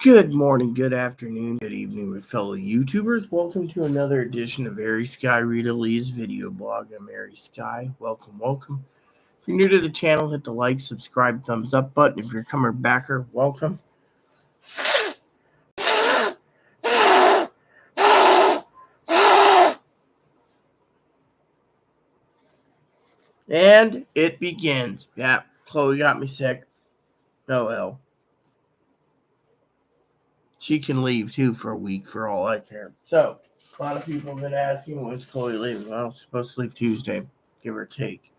Good morning, good afternoon, good evening, my fellow YouTubers. Welcome to another edition of Airy Sky Rita Lee's video blog. I'm Airy Sky. Welcome. If you're new to the channel, hit the like, subscribe, thumbs up button. If you're a comer backer, welcome. And it begins. Yeah, Chloe got me sick. Oh well. She can leave too for a week for all I care. So, a lot of people have been asking when's Chloe leaving. Well, she's supposed to leave Tuesday, give or take.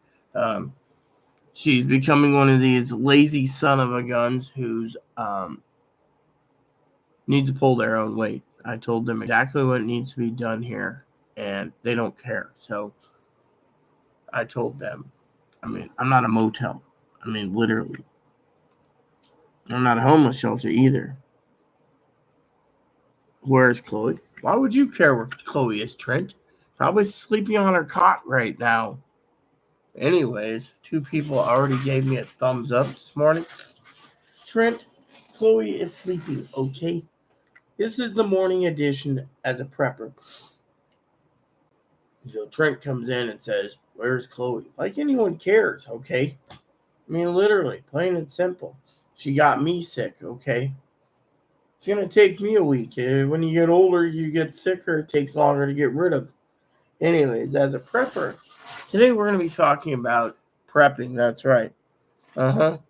She's becoming one of these lazy son of a guns who's needs to pull their own weight. I told them exactly what needs to be done here, and they don't care. So I told them, I'm not a motel. Literally. I'm not a homeless shelter either. Where's Chloe? Why would you care where Chloe is, Trent? Probably sleeping on her cot right now. Anyways, 2 people already gave me a thumbs up this morning. Trent, Chloe is sleeping, okay? This is the morning edition as a prepper. So Trent comes in and says, "Where's Chloe?" Like anyone cares, okay? Literally, plain and simple. She got me sick, okay? It's going to take me a week. When you get older, you get sicker. It takes longer to get rid of. Anyways, as a prepper, today we're going to be talking about prepping. That's right. Well,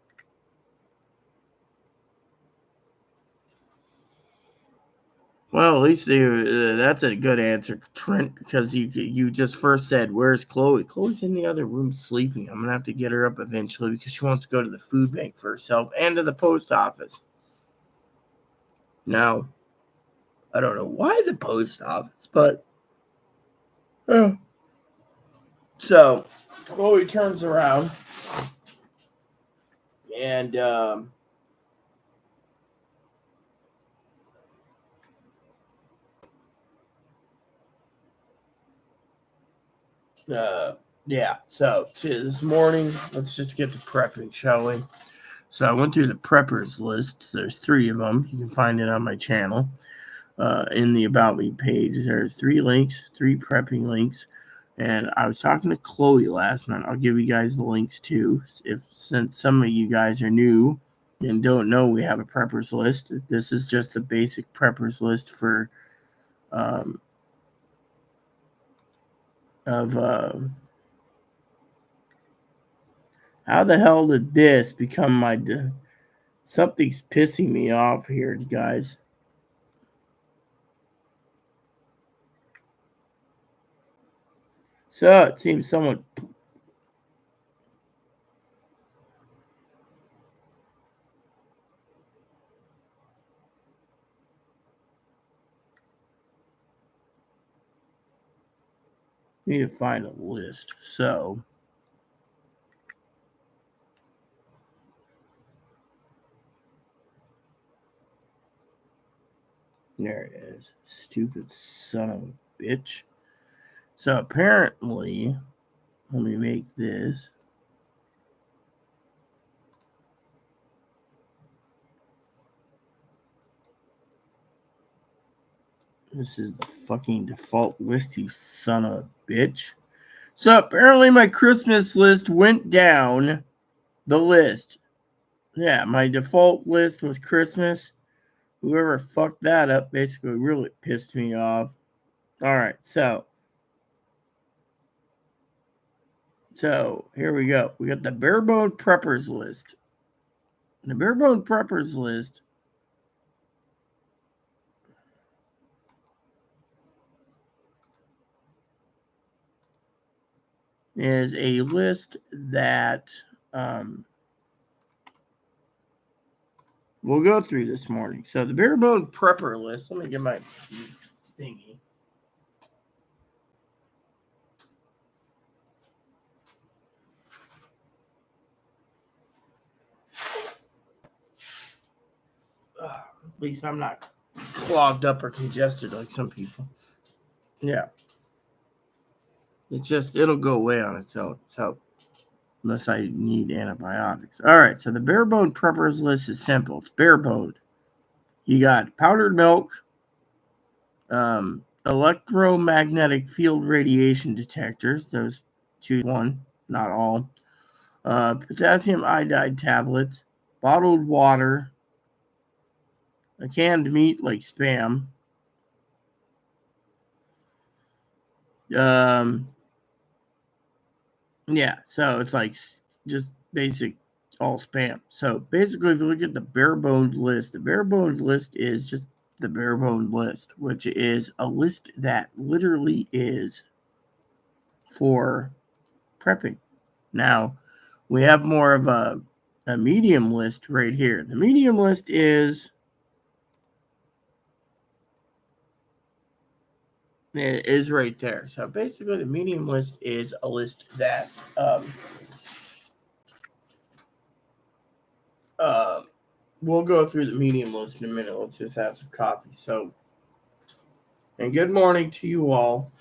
at least that's a good answer, Trent, because you just first said, "Where's Chloe?" Chloe's in the other room sleeping. I'm going to have to get her up eventually because she wants to go to the food bank for herself and to the post office. Now, I don't know why the post office, but so Chloe turns around and so this morning, let's just get to prepping, shall we? So I went through the preppers list. There's 3 of them. You can find it on my channel. In the About Me page, there's 3 links, 3 prepping links. And I was talking to Chloe last night. I'll give you guys the links too. Since some of you guys are new and don't know, we have a preppers list. This is just a basic preppers list for how the hell did this become my something's pissing me off here, guys. So it seems someone need to find a list. So there it is. Stupid son of a bitch. So apparently, let me make this. This is the fucking default list, you son of a bitch. So apparently my Christmas list went down the list. Yeah, my default list was Christmas. Whoever fucked that up basically really pissed me off. Alright, so here we go. We got the Barebone Preppers list. The Barebone Preppers list is a list that we'll go through this morning. So the Barebone Prepper list, let me get my thingy. At least I'm not clogged up or congested like some people. Yeah. It'll go away on its own. So, unless I need antibiotics. All right. So, the Barebone Preppers list is simple. It's barebone. You got powdered milk, electromagnetic field radiation detectors. Those choose one, not all. Potassium iodide tablets, bottled water, a canned meat like Spam. Yeah, so it's like just basic all Spam. So basically, if you look at the bare bones list, the bare bones list is just the bare bones list, which is a list that literally is for prepping. Now, we have more of a medium list right here. The medium list is right there. So basically, the medium list is a list that we'll go through the medium list in a minute. Let's just have some coffee. So, and good morning to you all.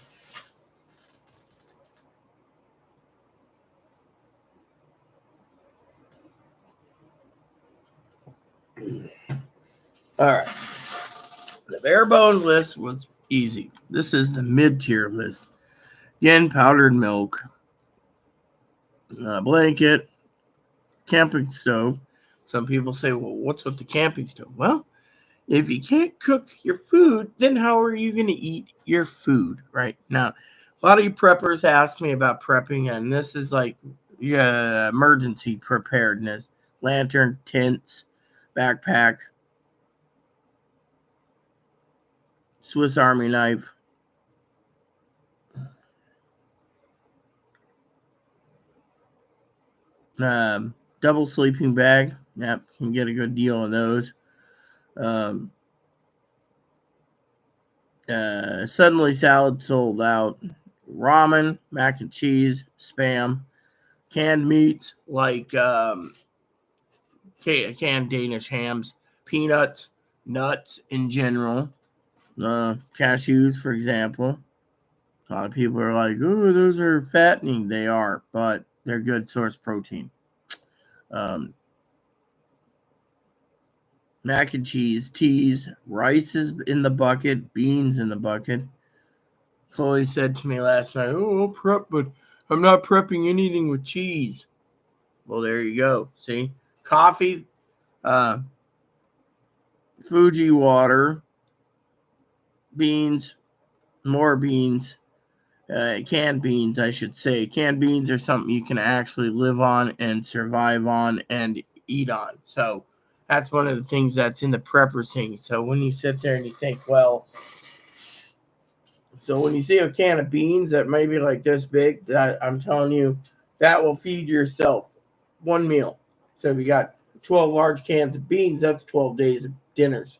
All right. The bare bones list was easy. This is the mid-tier list. Again, powdered milk, blanket, camping stove. Some people say, well, what's with the camping stove? Well, if you can't cook your food, then how are you going to eat your food, right? Now, a lot of you preppers ask me about prepping, and this is like emergency preparedness. Lantern, tents, backpack, Swiss Army knife, double sleeping bag. Yep, can get a good deal on those. Suddenly salad sold out. Ramen, mac and cheese, Spam, canned meats like canned Danish hams, peanuts, nuts in general, cashews, for example. A lot of people are like, "Oh, those are fattening." They are, but they're good source protein. Mac and cheese, teas, rice is in the bucket, beans in the bucket. Chloe said to me last night, "Oh, I'll prep, but I'm not prepping anything with cheese." Well, there you go. See, coffee, uh, Fuji water, beans, more beans, canned beans, I should say. Canned beans are something you can actually live on and survive on and eat on. So that's one of the things that's in the prepper thing. So when you sit there and you think, well, so when you see a can of beans that may be like this big, that I'm telling you, that will feed yourself one meal. So if you got 12 large cans of beans, that's 12 days of dinners.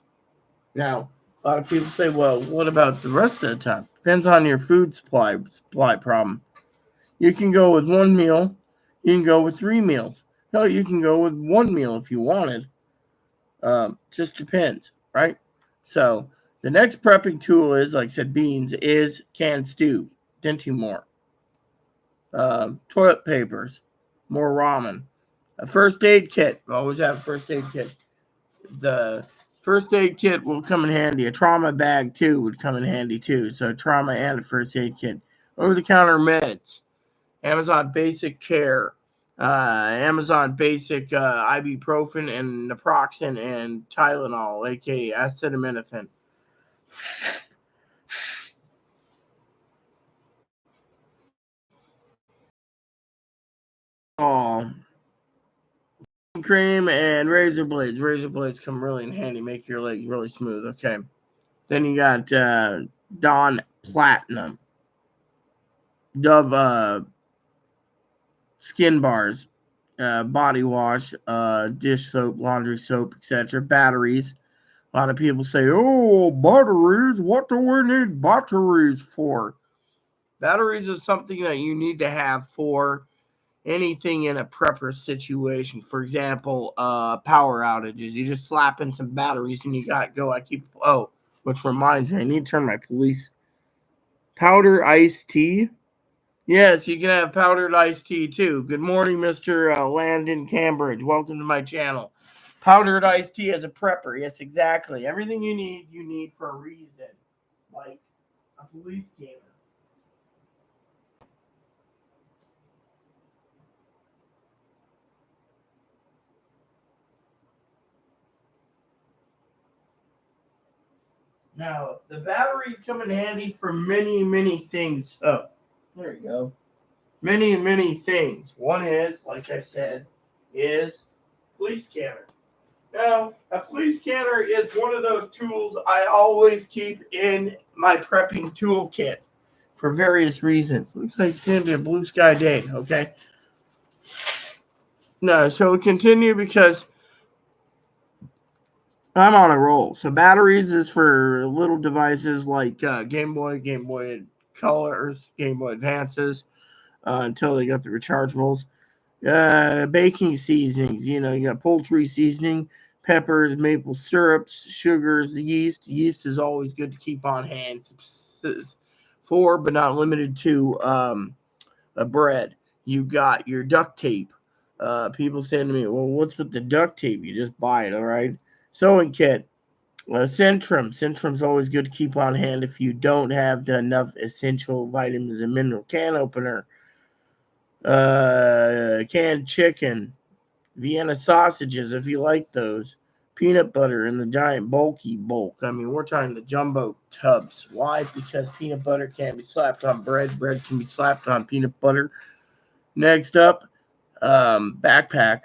Now, a lot of people say, well, what about the rest of the time? Depends on your food supply problem. You can go with one meal. You can go with 3 meals. No, you can go with 1 meal if you wanted. Just depends, right? So the next prepping tool is, like I said, beans is canned stew. Dinty more. Toilet papers, more ramen. A first aid kit. Always have a first aid kit. The first aid kit will come in handy. A trauma bag too would come in handy too. So trauma and a first aid kit. Over the counter meds. Amazon Basic Care. Amazon Basic ibuprofen and naproxen and Tylenol, aka acetaminophen. Oh, cream and razor blades. Razor blades come really in handy, make your legs really smooth. Okay. Then you got Dawn Platinum, Dove skin bars, body wash, dish soap, laundry soap, etc. Batteries. A lot of people say, "Oh, batteries! What do we need batteries for?" Batteries is something that you need to have for anything in a prepper situation. For example, power outages. You just slap in some batteries and you got go. Which reminds me, I need to turn my police powder iced tea. Yes, you can have powdered iced tea too. Good morning, Mr. Landon Cambridge. Welcome to my channel. Powdered iced tea as a prepper. Yes, exactly. Everything you need for a reason. Like a police scanner. Now, the batteries come in handy for many, many things. Oh, there you go. Many, many things. One is, like I said, is police scanner. Now, a police scanner is one of those tools I always keep in my prepping toolkit for various reasons. Looks like it's going to be a blue sky day, okay? No, so we continue because I'm on a roll. So batteries is for little devices like Game Boy Colors, Game Boy Advances, until they got the rechargeables. Baking seasonings, you got poultry seasoning, peppers, maple syrups, sugars, yeast. Yeast is always good to keep on hand for, but not limited to, a bread. You got your duct tape. People saying to me, well, what's with the duct tape? You just buy it, all right? Sewing kit. Centrum. Centrum's always good to keep on hand if you don't have enough essential vitamins and mineral. Can opener. Canned chicken. Vienna sausages, if you like those. Peanut butter in the giant bulky bulk. I mean, we're talking the jumbo tubs. Why? Because peanut butter can't be slapped on bread. Bread can be slapped on peanut butter. Next up, backpack.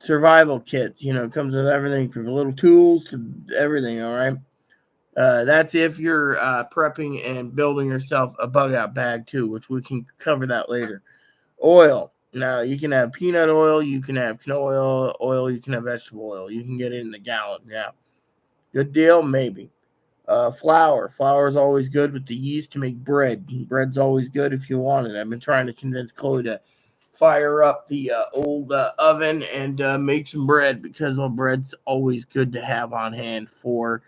Survival kits. It comes with everything from little tools to everything, all right? That's if you're prepping and building yourself a bug out bag too, which we can cover that later. Oil. Now, you can have peanut oil, you can have canola oil, you can have vegetable oil. You can get it in the gallon. Yeah. Good deal? Maybe. Flour. Flour is always good with the yeast to make bread. Bread's always good if you want it. I've been trying to convince Chloe to fire up the old oven and make some bread because bread's always good to have on hand for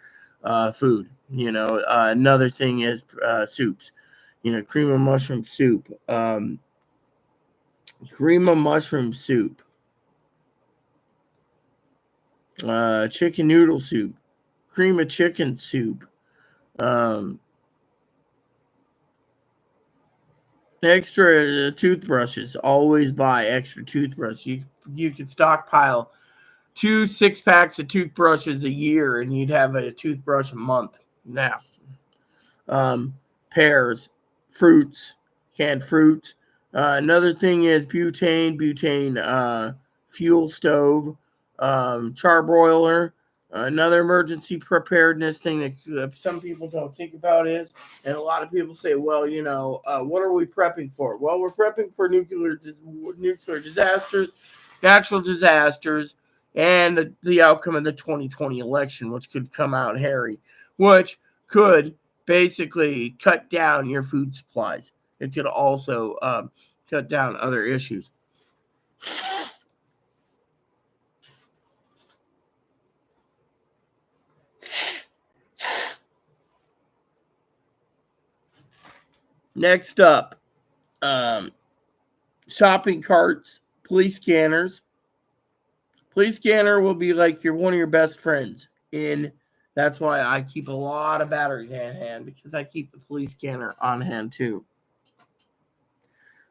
food. Another thing is soups. Cream of mushroom soup. Cream of mushroom soup, chicken noodle soup, cream of chicken soup, um, extra toothbrushes. Always buy extra toothbrushes. You could stockpile 2 6-packs of toothbrushes a year, and you'd have a toothbrush a month. Now, um, pears, fruits, canned fruits. Another thing is butane, fuel stove, charbroiler. Another emergency preparedness thing that some people don't think about is, and a lot of people say, well, what are we prepping for? Well, we're prepping for nuclear disasters, natural disasters, and the outcome of the 2020 election, which could come out hairy, which could basically cut down your food supplies. It could also cut down other issues. Next up, um, shopping carts, police scanners. Police scanner will be like one of your best friends. That's why I keep a lot of batteries on hand, because I keep the police scanner on hand too.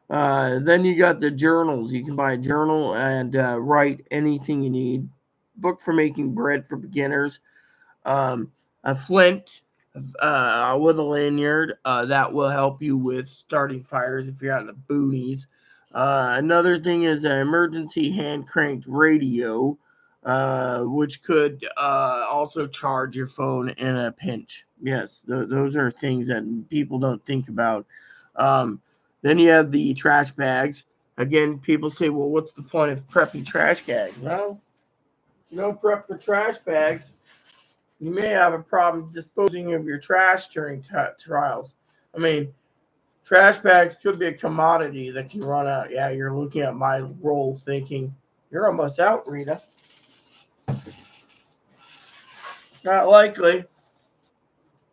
Then you got the journals. You can buy a journal and write anything you need. Book for making bread for beginners. A flint with a lanyard that will help you with starting fires if you're out in the boonies. Another thing is an emergency hand cranked radio, which could also charge your phone in a pinch. Yes, those are things that people don't think about. Um, then you have the trash bags. Again, people say, well, what's the point of prepping trash bags? Well, no prep for trash bags. You may have a problem disposing of your trash during trials. I mean, trash bags could be a commodity that can run out. Yeah, you're looking at my roll thinking, you're almost out, Rita. Not likely.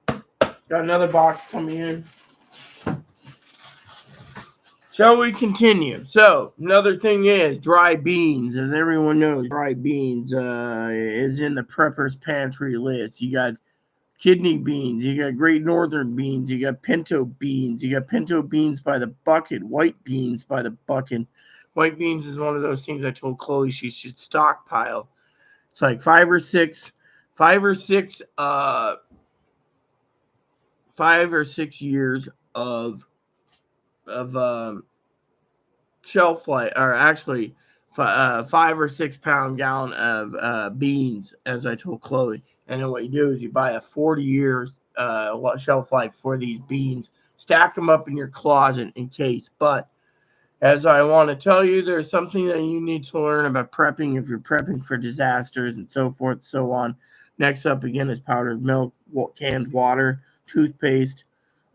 Got another box coming in. Shall we continue? So, another thing is dry beans. As everyone knows, dry beans is in the prepper's pantry list. You got kidney beans, you got Great Northern beans, you got pinto beans, you got pinto beans by the bucket, white beans by the bucket. White beans is one of those things I told Chloe she should stockpile. It's like five or six years of shelf life, or actually 5 or 6 pound gallon of beans, as I told Chloe. And then what you do is you buy a 40 years shelf life for these beans, stack them up in your closet in case. But as I want to tell you, there's something that you need to learn about prepping if you're prepping for disasters and so forth, so on. Next up again is powdered milk, canned water, toothpaste,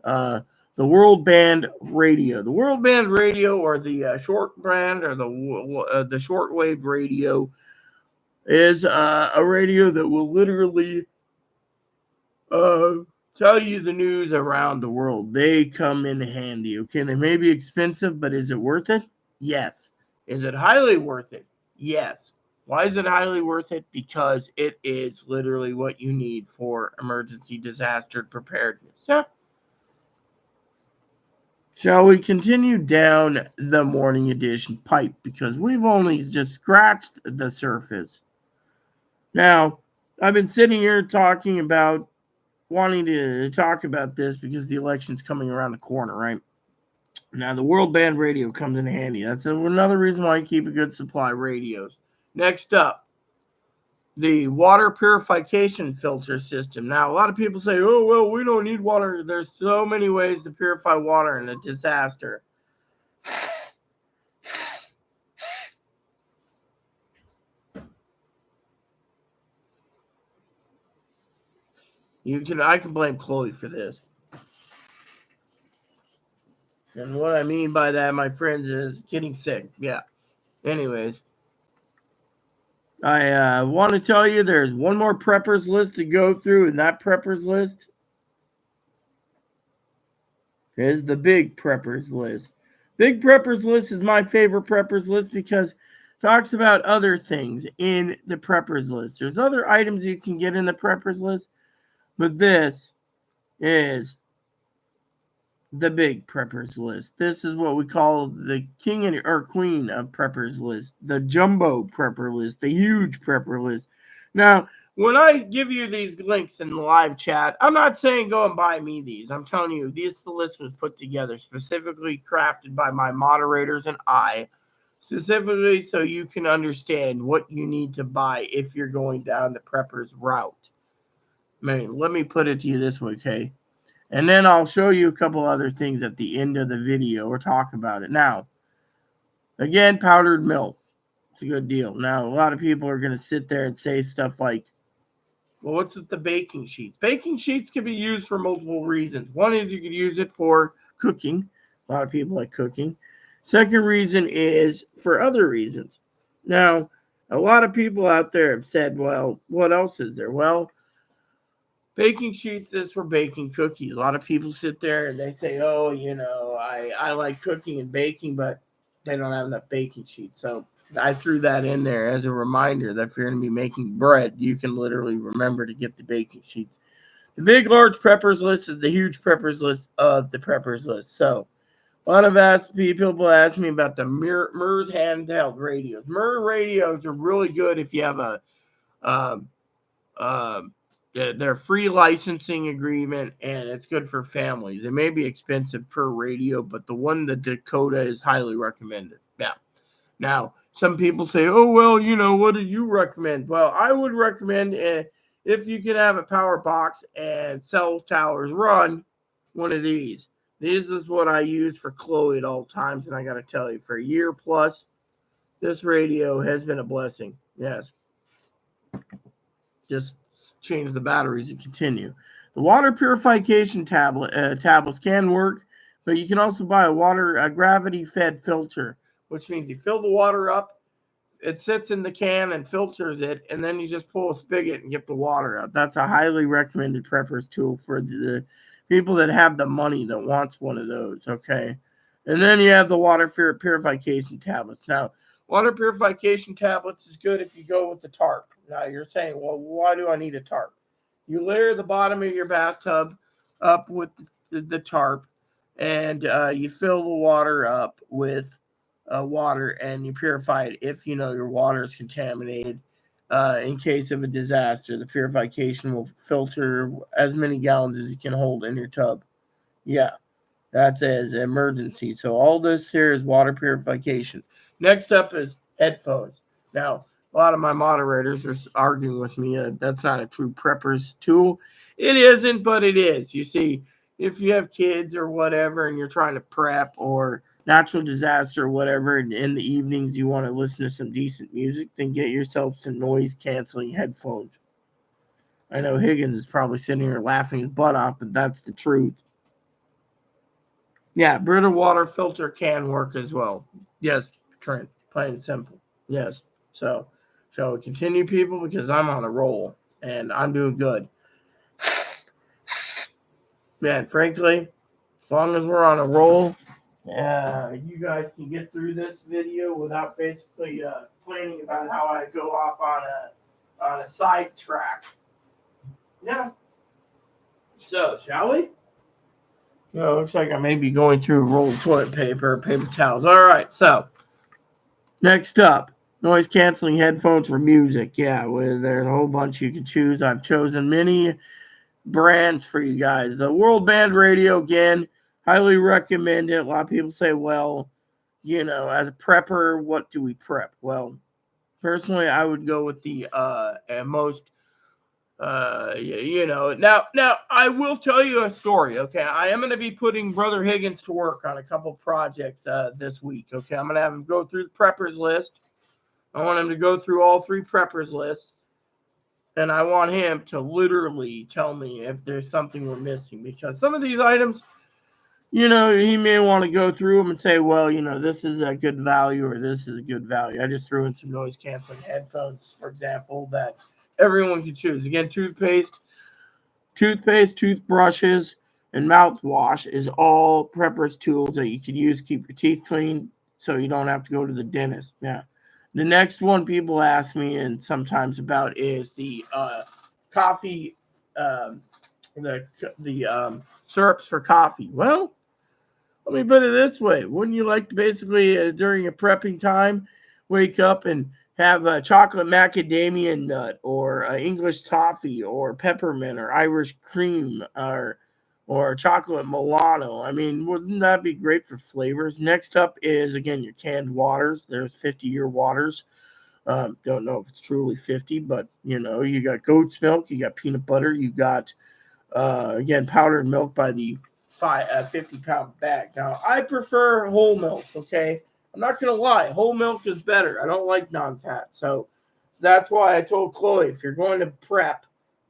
uh, the World Band radio. The World Band radio, or the short band, or the shortwave radio, is a radio that will literally uh, tell you the news around the world. They come in handy. Okay, they may be expensive, but is it worth it? Yes. Is it highly worth it? Yes. Why is it highly worth it? Because it is literally what you need for emergency disaster preparedness. Yeah. Shall we continue down the morning edition pipe? Because we've only just scratched the surface. Now, I've been sitting here wanting to talk about this because the election's coming around the corner, right? Now, the World Band radio comes in handy. That's another reason why you keep a good supply of radios. Next up, the water purification filter system. Now, a lot of people say, oh, well, we don't need water. There's so many ways to purify water in a disaster. I can blame Chloe for this. And what I mean by that, my friends, is getting sick. Yeah. Anyways, I want to tell you there's one more preppers list to go through, and that preppers list is the big preppers list. Big preppers list is my favorite preppers list because it talks about other things in the preppers list. There's other items you can get in the preppers list, but this is the big preppers list. This is what we call the king or queen of preppers list, the jumbo prepper list, the huge prepper list. Now, when I give you these links in the live chat, I'm not saying go and buy me these. I'm telling you, this list was put together, specifically crafted by my moderators and I, specifically so you can understand what you need to buy if you're going down the preppers route. Man, let me put it to you this way, okay? And then I'll show you a couple other things at the end of the video or talk about it. Now, again, powdered milk. It's a good deal. Now, a lot of people are going to sit there and say stuff like, well, what's with the baking sheets? Baking sheets can be used for multiple reasons. One is you could use it for cooking. A lot of people like cooking. Second reason is for other reasons. Now, a lot of people out there have said, well, what else is there? Well, baking sheets is for baking cookies. A lot of people sit there and they say, oh, I like cooking and baking, but they don't have enough baking sheets. So I threw that in there as a reminder that if you're going to be making bread, you can literally remember to get the baking sheets. The big, large preppers list is the huge preppers list of the preppers list. So a lot of people ask me about the MERS handheld radios. MERS radios are really good if you have their free licensing agreement, and it's good for families. It may be expensive per radio, but the one, the Dakota, is highly recommended. Yeah. Now, some people say, oh, well, what do you recommend? Well, I would recommend if you could have a power box and cell towers run, one of these. This is what I use for Chloe at all times, and I got to tell you, for a year plus, this radio has been a blessing. Yes. Just change the batteries and continue. The water purification tablets can work, but you can also buy a gravity-fed filter, which means you fill the water up, it sits in the can and filters it, and then you just pull a spigot and get the water out. That's a highly recommended preppers tool for the people that have the money that wants one of those, okay? And then you have the water purification tablets. Now, water purification tablets is good if you go with the tarp. Now, you're saying, well, why do I need a tarp? You layer the bottom of your bathtub up with the tarp, and you fill the water up with water, and you purify it if you know your water is contaminated. In case of a disaster, the purification will filter as many gallons as you can hold in your tub. Yeah. That's as an emergency. So all this here is water purification. Next up is headphones. Now, a lot of my moderators are arguing with me. That's not a true prepper's tool. It isn't, but it is. You see, if you have kids or whatever and you're trying to prep or natural disaster or whatever, and in the evenings you want to listen to some decent music, then get yourself some noise canceling headphones. I know Higgins is probably sitting here laughing his butt off, but that's the truth. Yeah, Brita water filter can work as well. Yes, Trent, plain and simple. Yes. So, shall we continue, people? Because I'm on a roll and I'm doing good. Man, frankly, as long as we're on a roll, you guys can get through this video without basically complaining about how I go off on a side track. Yeah. So, shall we? No, looks like I may be going through a roll of toilet paper, paper towels. All right, so next up, noise canceling headphones for music. Yeah, there's a whole bunch you can choose. I've chosen many brands for you guys. The World Band Radio, again, highly recommend it. A lot of people say, well, as a prepper, what do we prep? Well, personally, I would go with the most now I will tell you a story. Okay, I am going to be putting Brother Higgins to work on a couple projects this week. Okay, I'm going to have him go through the preppers list. I want him to go through all 3 preppers lists, and I want him to literally tell me if there's something we're missing, because some of these items, he may want to go through them and say, well, this is a good value or this is a good value. I just threw in some noise canceling headphones, for example, that everyone can choose. Again, toothpaste, toothbrushes, and mouthwash is all preppers tools that you can use to keep your teeth clean so you don't have to go to the dentist. Yeah. The next one people ask me and sometimes about is the coffee, the syrups for coffee. Well, let me put it this way. Wouldn't you like to basically, during a prepping time, wake up and have a chocolate macadamia nut or English toffee or peppermint or Irish cream or chocolate Milano? I mean, wouldn't that be great for flavors? Next up is, again, your canned waters. There's 50-year waters. Don't know if it's truly 50, but, you got goat's milk, you got peanut butter, you got, again, powdered milk by the 50-pound bag. Now, I prefer whole milk, okay? I'm not going to lie. Whole milk is better. I don't like non-fat. So that's why I told Chloe, if you're going to prep,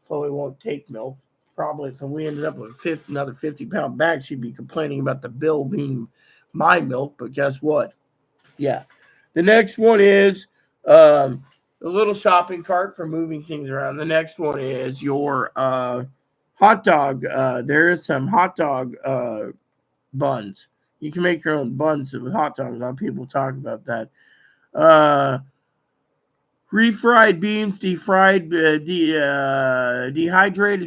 Chloe won't take milk. Probably if we ended up with another 50-pound bag, she'd be complaining about the bill being my milk. But guess what? Yeah. The next one is a little shopping cart for moving things around. The next one is your hot dog. There is some hot dog buns. You can make your own buns with hot dogs. A lot of people talk about that. Refried beans, dehydrated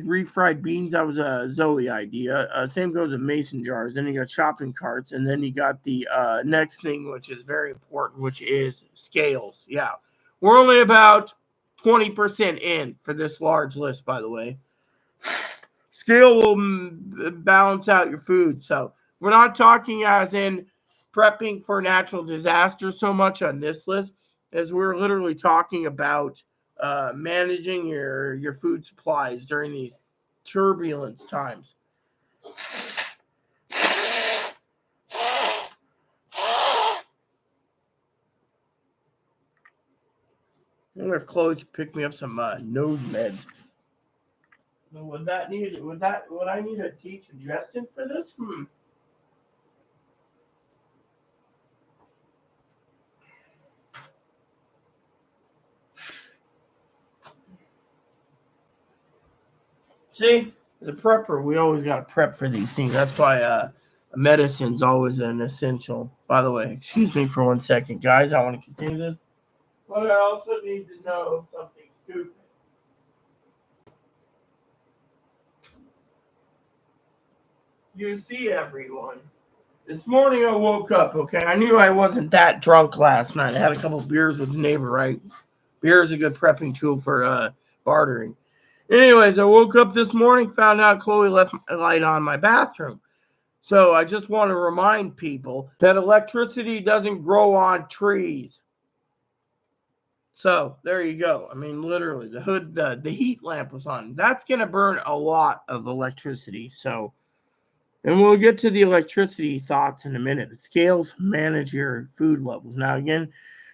refried beans. That was a Zoe idea. Same goes with mason jars. Then you got shopping carts, and then you got the next thing, which is very important, which is scales. Yeah, we're only about 20% in for this large list, by the way. Scale will balance out your food. So we're not talking as in prepping for natural disaster so much on this list, as we're literally talking about managing your food supplies during these turbulent times. I wonder if Chloe could pick me up some nose meds. Would I need a decongestant for this? See, as a prepper, we always got to prep for these things. That's why medicine's always an essential. By the way, excuse me for 1 second, guys. I want to continue this. But I also need to know something stupid. You see, everyone. This morning I woke up, okay? I knew I wasn't that drunk last night. I had a couple beers with the neighbor, right? Beer is a good prepping tool for bartering. Anyways, I woke up this morning, found out Chloe left a light on my bathroom. So I just want to remind people that electricity doesn't grow on trees. So there you go. I mean, literally, the heat lamp was on. That's going to burn a lot of electricity. So, and we'll get to the electricity thoughts in a minute. It scales manage your food levels. Now, again,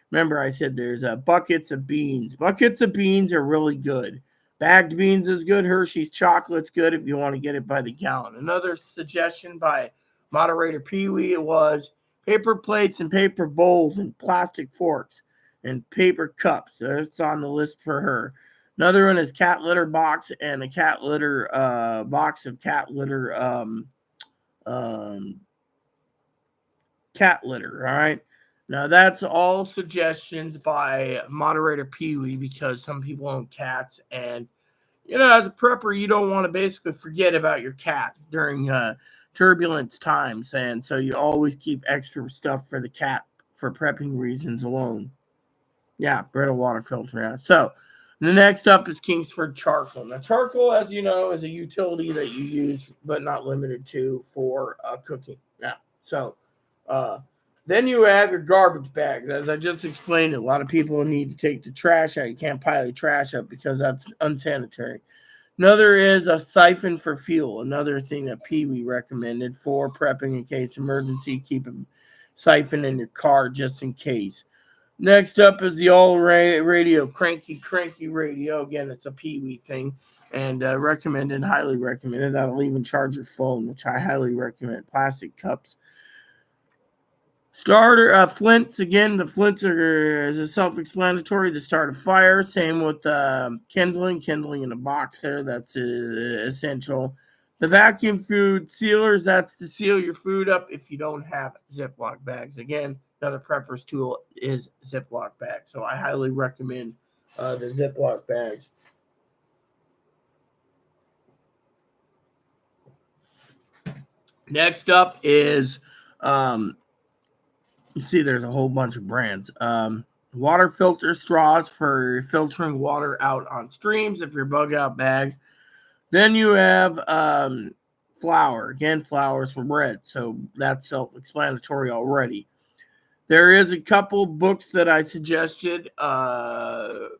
remember I said there's buckets of beans. Buckets of beans are really good. Bagged beans is good. Hershey's chocolate's good if you want to get it by the gallon. Another suggestion by moderator Pee Wee was paper plates and paper bowls and plastic forks and paper cups. That's on the list for her. Another one is cat litter box and a cat litter box of cat litter cat litter. All right. Now that's all suggestions by moderator Pee Wee because some people own cats, and as a prepper, you don't want to basically forget about your cat during turbulent times, and so you always keep extra stuff for the cat for prepping reasons alone. Yeah, Brita water filter. Yeah. So the next up is Kingsford charcoal. Now, charcoal, as you know, is a utility that you use, but not limited to, for cooking. Yeah. So then you have your garbage bags. As I just explained, a lot of people need to take the trash out. You can't pile the trash up because that's unsanitary. Another is a siphon for fuel. Another thing that Pee Wee recommended for prepping in case emergency. Keep a siphon in your car just in case. Next up is the all radio, cranky radio. Again, it's a Pee Wee thing, and recommended, highly recommended. That'll even charge your phone, which I highly recommend. Plastic cups. Starter flints. Again, the flints are self-explanatory. To start a fire. Same with kindling in a box there. That's essential. The vacuum food sealers. That's to seal your food up if you don't have Ziploc bags. Again, another prepper's tool is Ziploc bags. So I highly recommend the Ziploc bags. Next up is you see there's a whole bunch of brands. Water filter straws for filtering water out on streams if you're bug out bag. Then you have flour. Again, flour is for bread. So that's self-explanatory already. There is a couple books that I suggested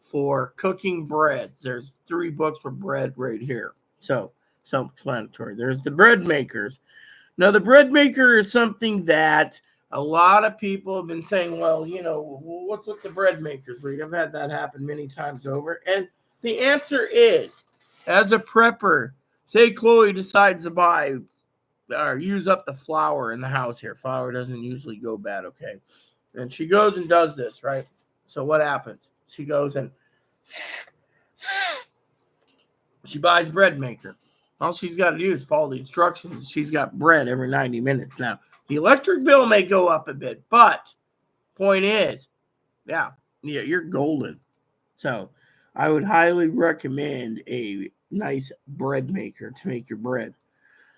for cooking breads. There's 3 books for bread right here. So self-explanatory. There's the bread makers. Now, the bread maker is something that a lot of people have been saying, well, what's with the bread makers, Rita? I've had that happen many times over. And the answer is, as a prepper, say Chloe decides to buy or use up the flour in the house here. Flour doesn't usually go bad, okay? And she goes and does this, right? So what happens? She goes and she buys bread maker. All she's got to do is follow the instructions. She's got bread every 90 minutes. Now, the electric bill may go up a bit, but point is, yeah, you're golden. So I would highly recommend a nice bread maker to make your bread.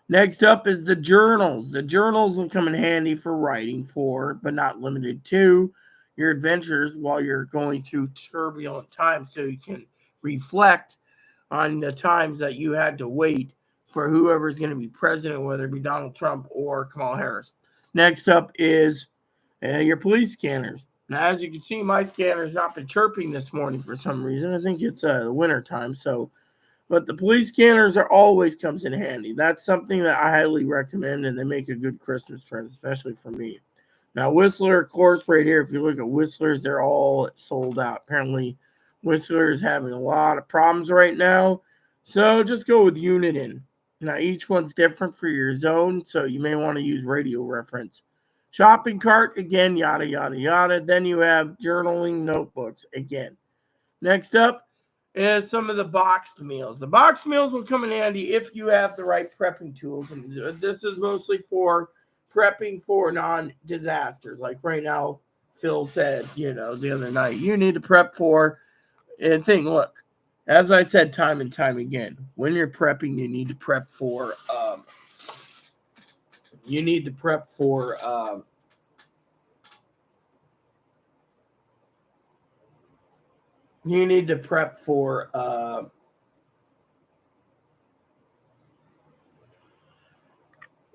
Next up is the journals. The journals will come in handy for writing for, but not limited to, your adventures while you're going through turbulent times so you can reflect on the times that you had to wait for whoever's going to be president, whether it be Donald Trump or Kamala Harris. Next up is your police scanners. Now, as you can see, my scanner's not been chirping this morning for some reason. I think it's winter time, but the police scanners are always comes in handy. That's something that I highly recommend, and they make a good Christmas present, especially for me. Now, Whistler, of course, right here, if you look at Whistlers, they're all sold out. Apparently, Whistler is having a lot of problems right now, so just go with Uniden. Now, each one's different for your zone, so you may want to use radio reference. Shopping cart, again, yada, yada, yada. Then you have journaling notebooks, again. Next up is some of the boxed meals. The boxed meals will come in handy if you have the right prepping tools. And this is mostly for prepping for non-disasters. Like right now, Phil said, the other night, you need to prep for and thing. Look, as I said time and time again, when you're prepping, you need to prep for you need to prep for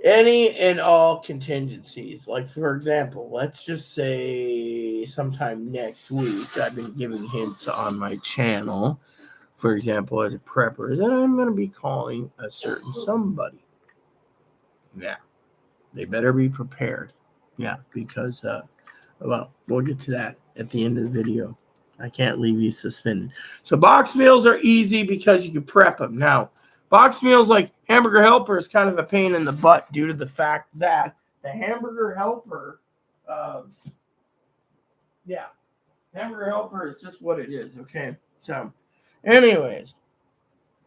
any and all contingencies. Like, for example, let's just say sometime next week, I've been giving hints on my channel, for example, as a prepper, that I'm going to be calling a certain somebody. Yeah, they better be prepared. Yeah, because, well, we'll get to that at the end of the video. I can't leave you suspended. So box meals are easy because you can prep them. Now, box meals like Hamburger Helper is kind of a pain in the butt due to the fact that the Hamburger Helper, Hamburger Helper is just what it is, okay? So, anyways,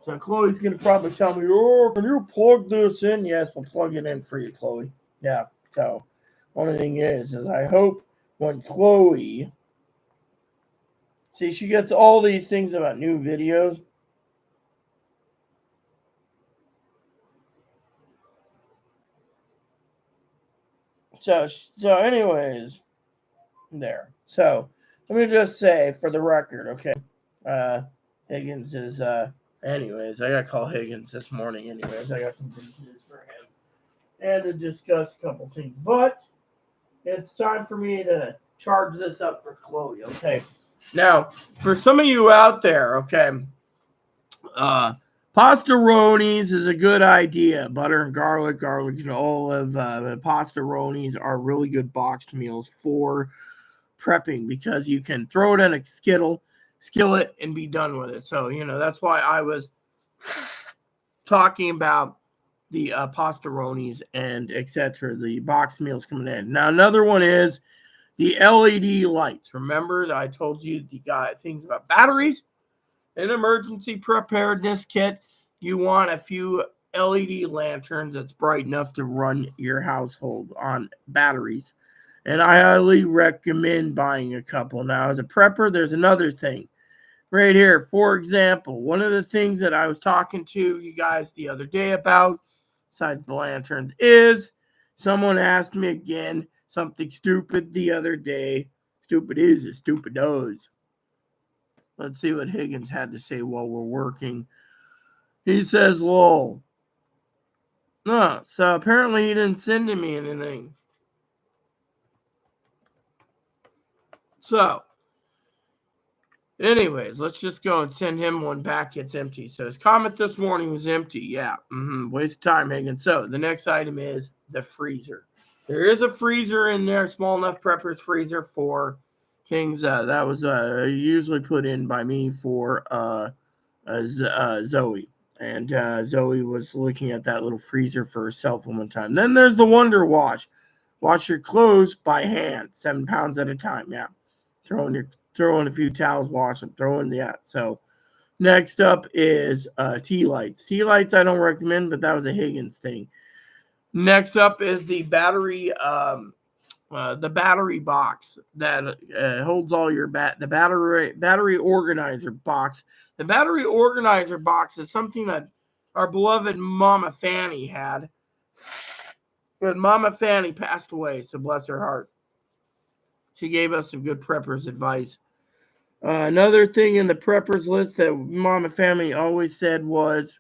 so Chloe's going to probably tell me, oh, can you plug this in? Yes, we'll plug it in for you, Chloe. Yeah, so only thing is I hope when Chloe, see, she gets all these things about new videos. So anyways, there. So let me just say for the record, okay, Higgins is, anyways, I got to call Higgins this morning. Anyways, I got some good news for him and to discuss a couple things. But it's time for me to charge this up for Chloe, okay? Now, for some of you out there, okay, pastaronis is a good idea. Butter and garlic and olive. Pastaronis are really good boxed meals for prepping because you can throw it in a skillet and be done with it. So, that's why I was talking about the pastaronis and etc. The box meals coming in. Now, another one is the LED lights. Remember that I told you the things about batteries? An emergency preparedness kit, you want a few LED lanterns that's bright enough to run your household on batteries. And I highly recommend buying a couple. Now, as a prepper, there's another thing right here. For example, one of the things that I was talking to you guys the other day about, besides the lanterns, is someone asked me again something stupid the other day. Stupid is as stupid does. Let's see what Higgins had to say while we're working. He says, lol. No, so apparently he didn't send me anything. So, anyways, let's just go and send him one back. It's empty. So his comment this morning was empty. Yeah, waste of time, Higgins. So the next item is the freezer. There is a freezer in there, small enough prepper's freezer for things that was usually put in by me for Zoe. And Zoe was looking at that little freezer for herself one time. Then there's the Wonder Wash. Wash your clothes by hand, 7 pounds at a time. Yeah. Throw in a few towels, wash them. So next up is tea lights. Tea lights I don't recommend, but that was a Higgins thing. Next up is the battery box that holds all your the battery organizer box. The battery organizer box is something that our beloved Mama Fanny had. But Mama Fanny passed away, so bless her heart. She gave us some good preppers advice. Another thing in the preppers list that Mama Fanny always said was,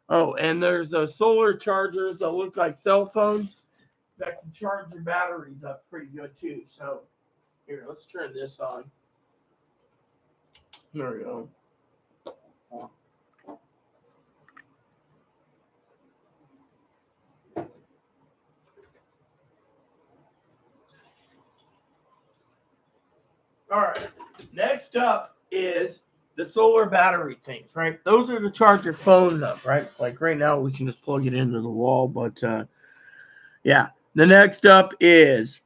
and there's those solar chargers that look like cell phones that can charge your batteries up pretty good too. So here, let's turn this on. There we go. All right. Next up is the solar battery things, right? Those are to charge your phone up, right? Like right now, we can just plug it into the wall, but yeah. The next up is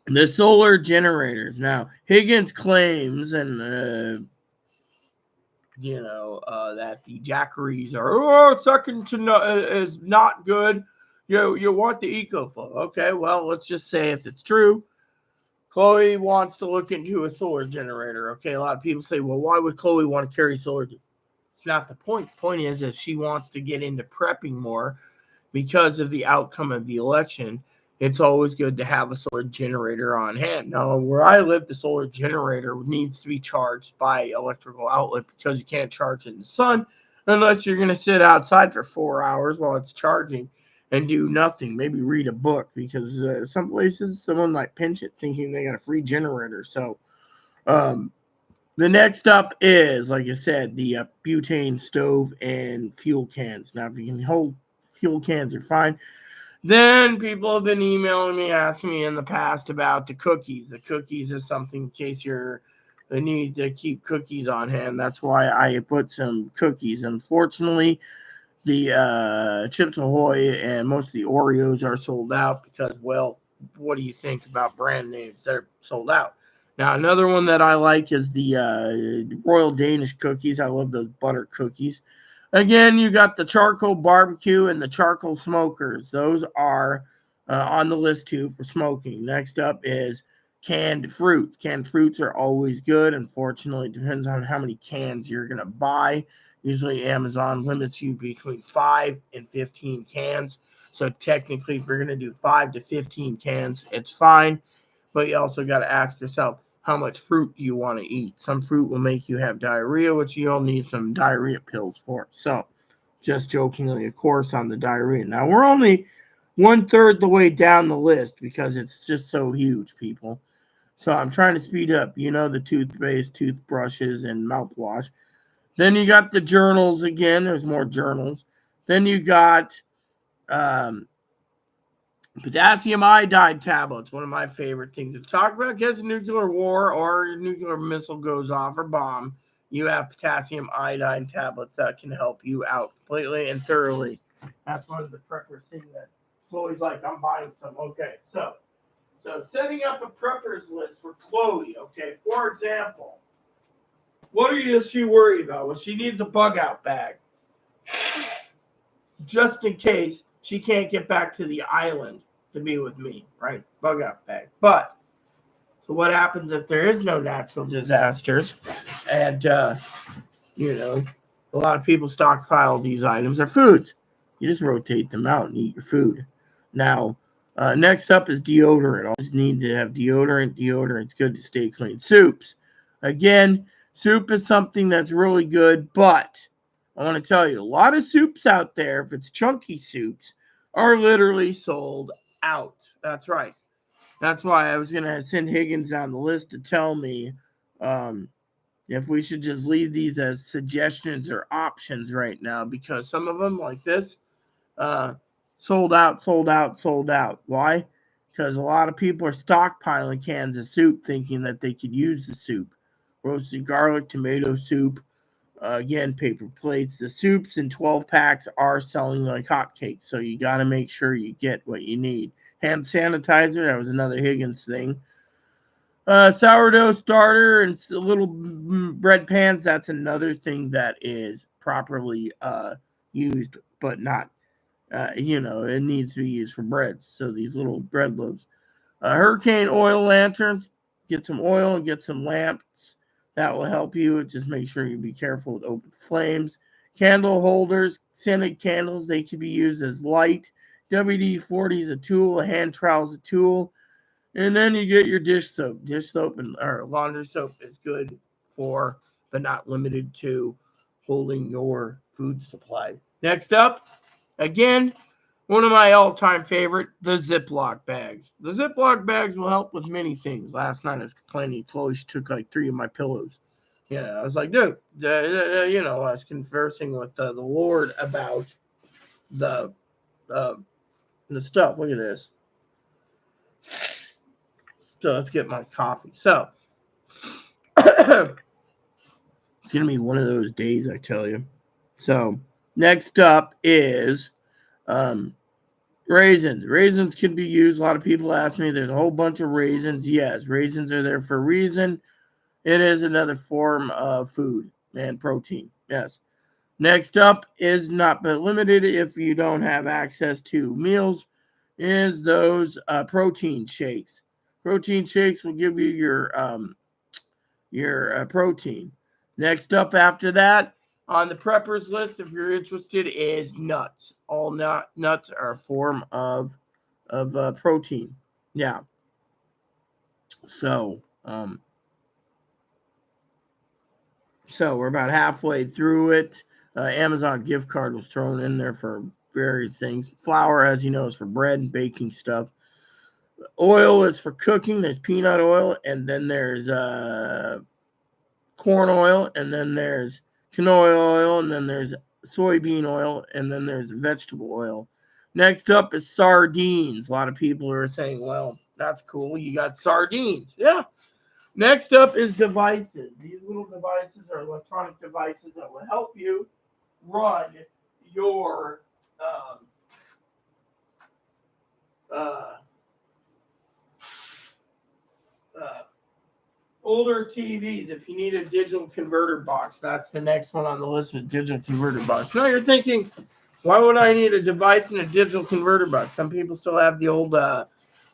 the solar generators. Now, Higgins claims and that the Jackeries are second to no is not good. You want the EcoFlow. Okay, well, let's just say if it's true, Chloe wants to look into a solar generator. Okay, a lot of people say, well, why would Chloe want to carry solar? It's not the point. The point is, if she wants to get into prepping more because of the outcome of the election, it's always good to have a solar generator on hand. Now, where I live, the solar generator needs to be charged by electrical outlet because you can't charge in the sun unless you're going to sit outside for 4 hours while it's charging and do nothing. Maybe read a book, because some places someone might pinch it thinking they got a free generator. So, the next up is, like I said, the butane stove and fuel cans. Now, if you can hold fuel cans, are fine. Then people have been emailing me, asking me in the past about the cookies. The cookies is something in case you're the need to keep cookies on hand. That's why I put some cookies. Unfortunately, the Chips Ahoy and most of the Oreos are sold out because, well, what do you think about brand names? They're sold out. Now, another one that I like is the Royal Danish cookies. I love those butter cookies. Again, you got the charcoal barbecue and the charcoal smokers. Those are on the list too for smoking. Next up is canned fruits. Canned fruits are always good. Unfortunately, it depends on how many cans you're going to buy. Usually Amazon limits you between 5 and 15 cans. So technically, if you're going to do 5 to 15 cans, it's fine. But you also got to ask yourself, how much fruit do you want to eat? Some fruit will make you have diarrhea, which you'll need some diarrhea pills for. So, just jokingly, of course, on the diarrhea. Now, we're only 1/3 the way down the list because it's just so huge, people. So, I'm trying to speed up. You know, the toothpaste, toothbrushes, and mouthwash. Then you got the journals again. There's more journals. Then you got potassium iodide tablets, one of my favorite things to talk about because nuclear war or a nuclear missile goes off or bomb. You have potassium iodide tablets that can help you out completely and thoroughly. That's one of the preppers things that Chloe's like, I'm buying some. Okay, so setting up a preppers list for Chloe. Okay, for example, what is she worried about? Well, she needs a bug out bag just in case she can't get back to the island to be with me, right? Bug out bag. But so what happens if there is no natural disasters? And you know, a lot of people stockpile these items or foods. You just rotate them out and eat your food. Now, next up is deodorant. Always need to have deodorant. Deodorant's good to stay clean. Soups. Again, soup is something that's really good, but I want to tell you, a lot of soups out there, if it's chunky soups, are literally sold out. That's right. That's why I was going to send Higgins down the list to tell me if we should just leave these as suggestions or options right now, because some of them, like this, sold out, sold out, sold out. Why? Because a lot of people are stockpiling cans of soup thinking that they could use the soup. Roasted garlic, tomato soup, again, paper plates. The soups in 12 packs are selling like hotcakes, so you got to make sure you get what you need. Hand sanitizer, that was another Higgins thing. Sourdough starter and little bread pans, that's another thing that is properly used, but not, it needs to be used for breads. So these little bread loaves. Hurricane oil lanterns, get some oil and get some lamps. That will help you. Just make sure you be careful with open flames. Candle holders, scented candles, they can be used as light. WD-40 is a tool, a hand trowel is a tool. And then you get your dish soap. Dish soap or laundry soap is good for, but not limited to, holding your food supply. Next up, again, one of my all-time favorite, the Ziploc bags. The Ziploc bags will help with many things. Last night I was complaining Chloe took like 3 of my pillows. Yeah, I was like, dude, I was conversing with the Lord about the stuff. Look at this. So let's get my coffee. So it's gonna be one of those days, I tell you. So next up is raisins. Raisins can be used. A lot of people ask me, there's a whole bunch of raisins. Yes, raisins are there for a reason. It is another form of food and protein. Yes. Next up is not but limited if you don't have access to meals is those protein shakes. Protein shakes will give you your protein. Next up after that on the preppers list, if you're interested, is nuts. All nuts are a form of protein. Yeah. So so we're about halfway through it. Amazon gift card was thrown in there for various things. Flour, as you know, is for bread and baking stuff. Oil is for cooking. There's peanut oil, and then there's corn oil, and then there's canola oil, and then there's soybean oil, and then there's vegetable oil. Next up is sardines. A lot of people are saying, well, that's cool. You got sardines. Yeah. Next up is devices. These little devices are electronic devices that will help you run your uh, uh, older TVs. If you need a digital converter box, that's the next one on the list with digital converter box. Now you're thinking, why would I need a device and a digital converter box? Some people still have the old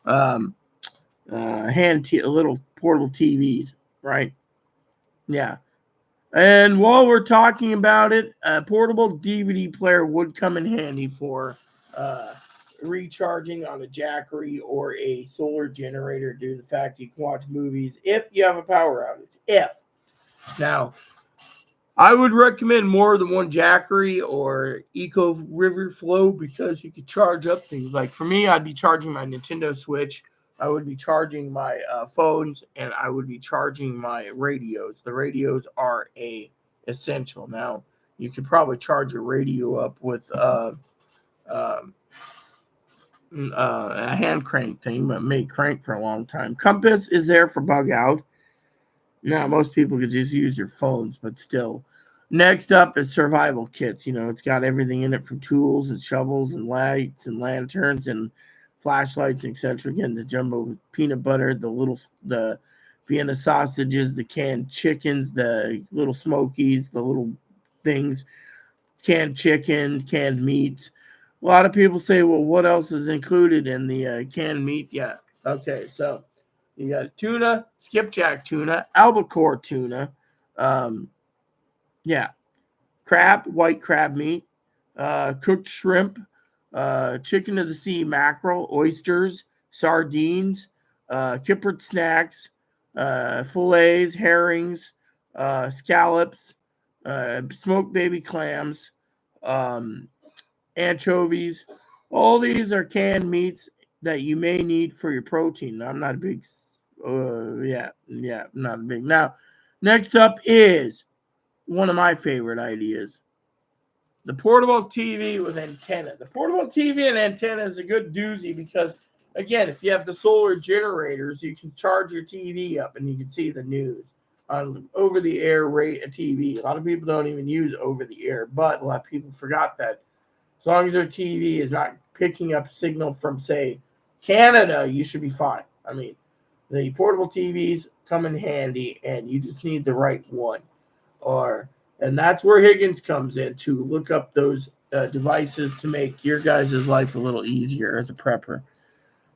um, little portable TVs, right? Yeah. And while we're talking about it, a portable DVD player would come in handy for uh, recharging on a Jackery or a solar generator due to the fact you can watch movies if you have a power outage. If. Now, I would recommend more than one Jackery or Eco River Flow because you could charge up things. Like for me, I'd be charging my Nintendo Switch. I would be charging my phones, and I would be charging my radios. The radios are a essential. Now, you could probably charge your radio up with um, a hand crank thing, but may crank for a long time. Compass is there for bug out. Now, most people could just use their phones, but still. Next up is survival kits. You know, it's got everything in it from tools and shovels and lights and lanterns and flashlights, etc. Again, the jumbo peanut butter, the Vienna sausages, the canned chickens, the little smokies, the little things, canned chicken, canned meats. A lot of people say, well, what else is included in the canned meat? Yeah. Okay, so you got tuna, skipjack tuna, albacore tuna, um, yeah, crab, white crab meat, cooked shrimp, chicken of the sea mackerel, oysters, sardines, kippered snacks, fillets, herrings, scallops, smoked baby clams, um, anchovies. All these are canned meats that you may need for your protein. I'm not a big, not a big. Now, next up is one of my favorite ideas: the portable TV with antenna. The portable TV and antenna is a good doozy because, again, if you have the solar generators, you can charge your TV up and you can see the news on over-the-air rate TV. A lot of people don't even use over-the-air, but a lot of people forgot that as long as their TV is not picking up signal from, say, Canada, you should be fine. I mean, the portable TVs come in handy, and you just need the right one. And that's where Higgins comes in to look up those devices to make your guys' life a little easier as a prepper.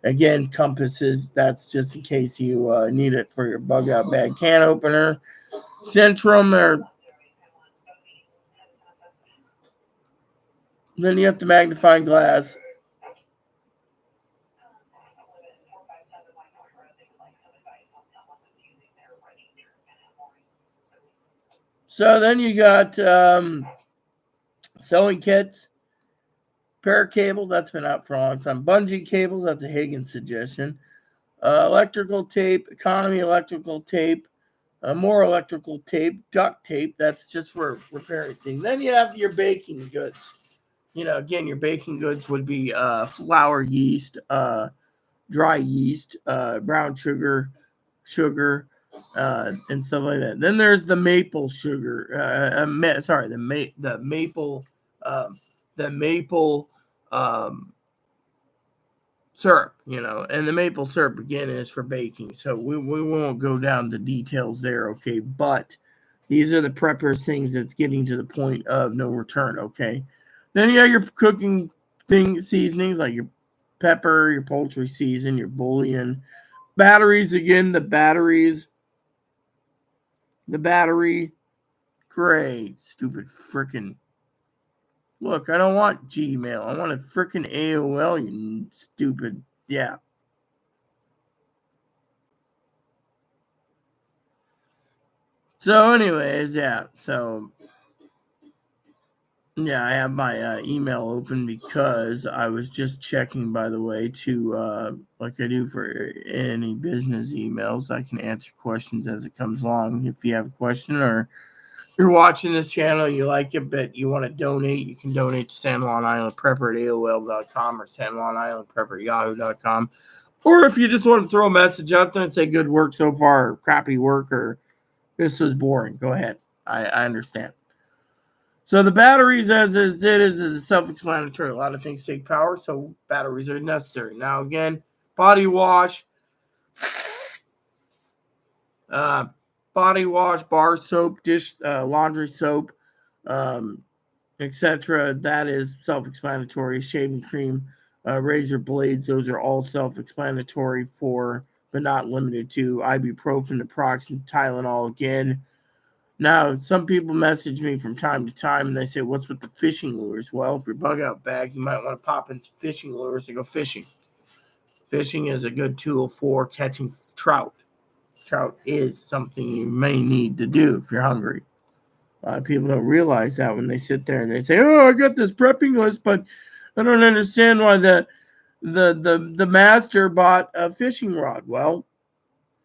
Again, compasses, that's just in case you need it for your bug out bag can opener. Centrum, or then you have the magnifying glass. So then you got sewing kits, pair cable, that's been out for a long time. Bungee cables, that's a Higgins suggestion. Electrical tape, economy electrical tape, more electrical tape, duct tape, that's just for repairing things. Then you have your baking goods. You know, again, your baking goods would be flour, yeast, dry yeast, brown sugar, and stuff like that. Then there's the maple sugar. The maple, um, the maple um, syrup. You know, and the maple syrup again is for baking. So we won't go down the details there. Okay, but These are the preppers things that's getting to the point of no return, okay? Then you got your cooking seasonings like your pepper, your poultry season, your bouillon. Batteries, again, the battery, great, stupid frickin'. Look, I don't want Gmail. I want a frickin' AOL, you stupid. Yeah. So, anyways, yeah. So, yeah, I have my email open because I was just checking, by the way, to, like I do for any business emails, I can answer questions as it comes along. If you have a question or you're watching this channel, you like it, but you want to donate, you can donate to San Juan Island Prepper at AOL.com or San Juan Island Prepper at Yahoo.com. Or if you just want to throw a message out there and say good work so far, or crappy work, or this was boring, go ahead. I understand. So the batteries, as it is self-explanatory. A lot of things take power, so batteries are necessary. Now again, body wash, bar soap, dish, laundry soap, etc. That is self-explanatory. Shaving cream, razor blades, those are all self-explanatory for, but not limited to, ibuprofen, naproxen, Tylenol again. Now, some people message me from time to time and they say, what's with the fishing lures? Well, if you're bug out bag, you might want to pop in some fishing lures to go fishing. Fishing is a good tool for catching trout. Trout is something you may need to do if you're hungry. A lot of people don't realize that when they sit there and they say, "Oh, I got this prepping list, but I don't understand why the master bought a fishing rod." Well,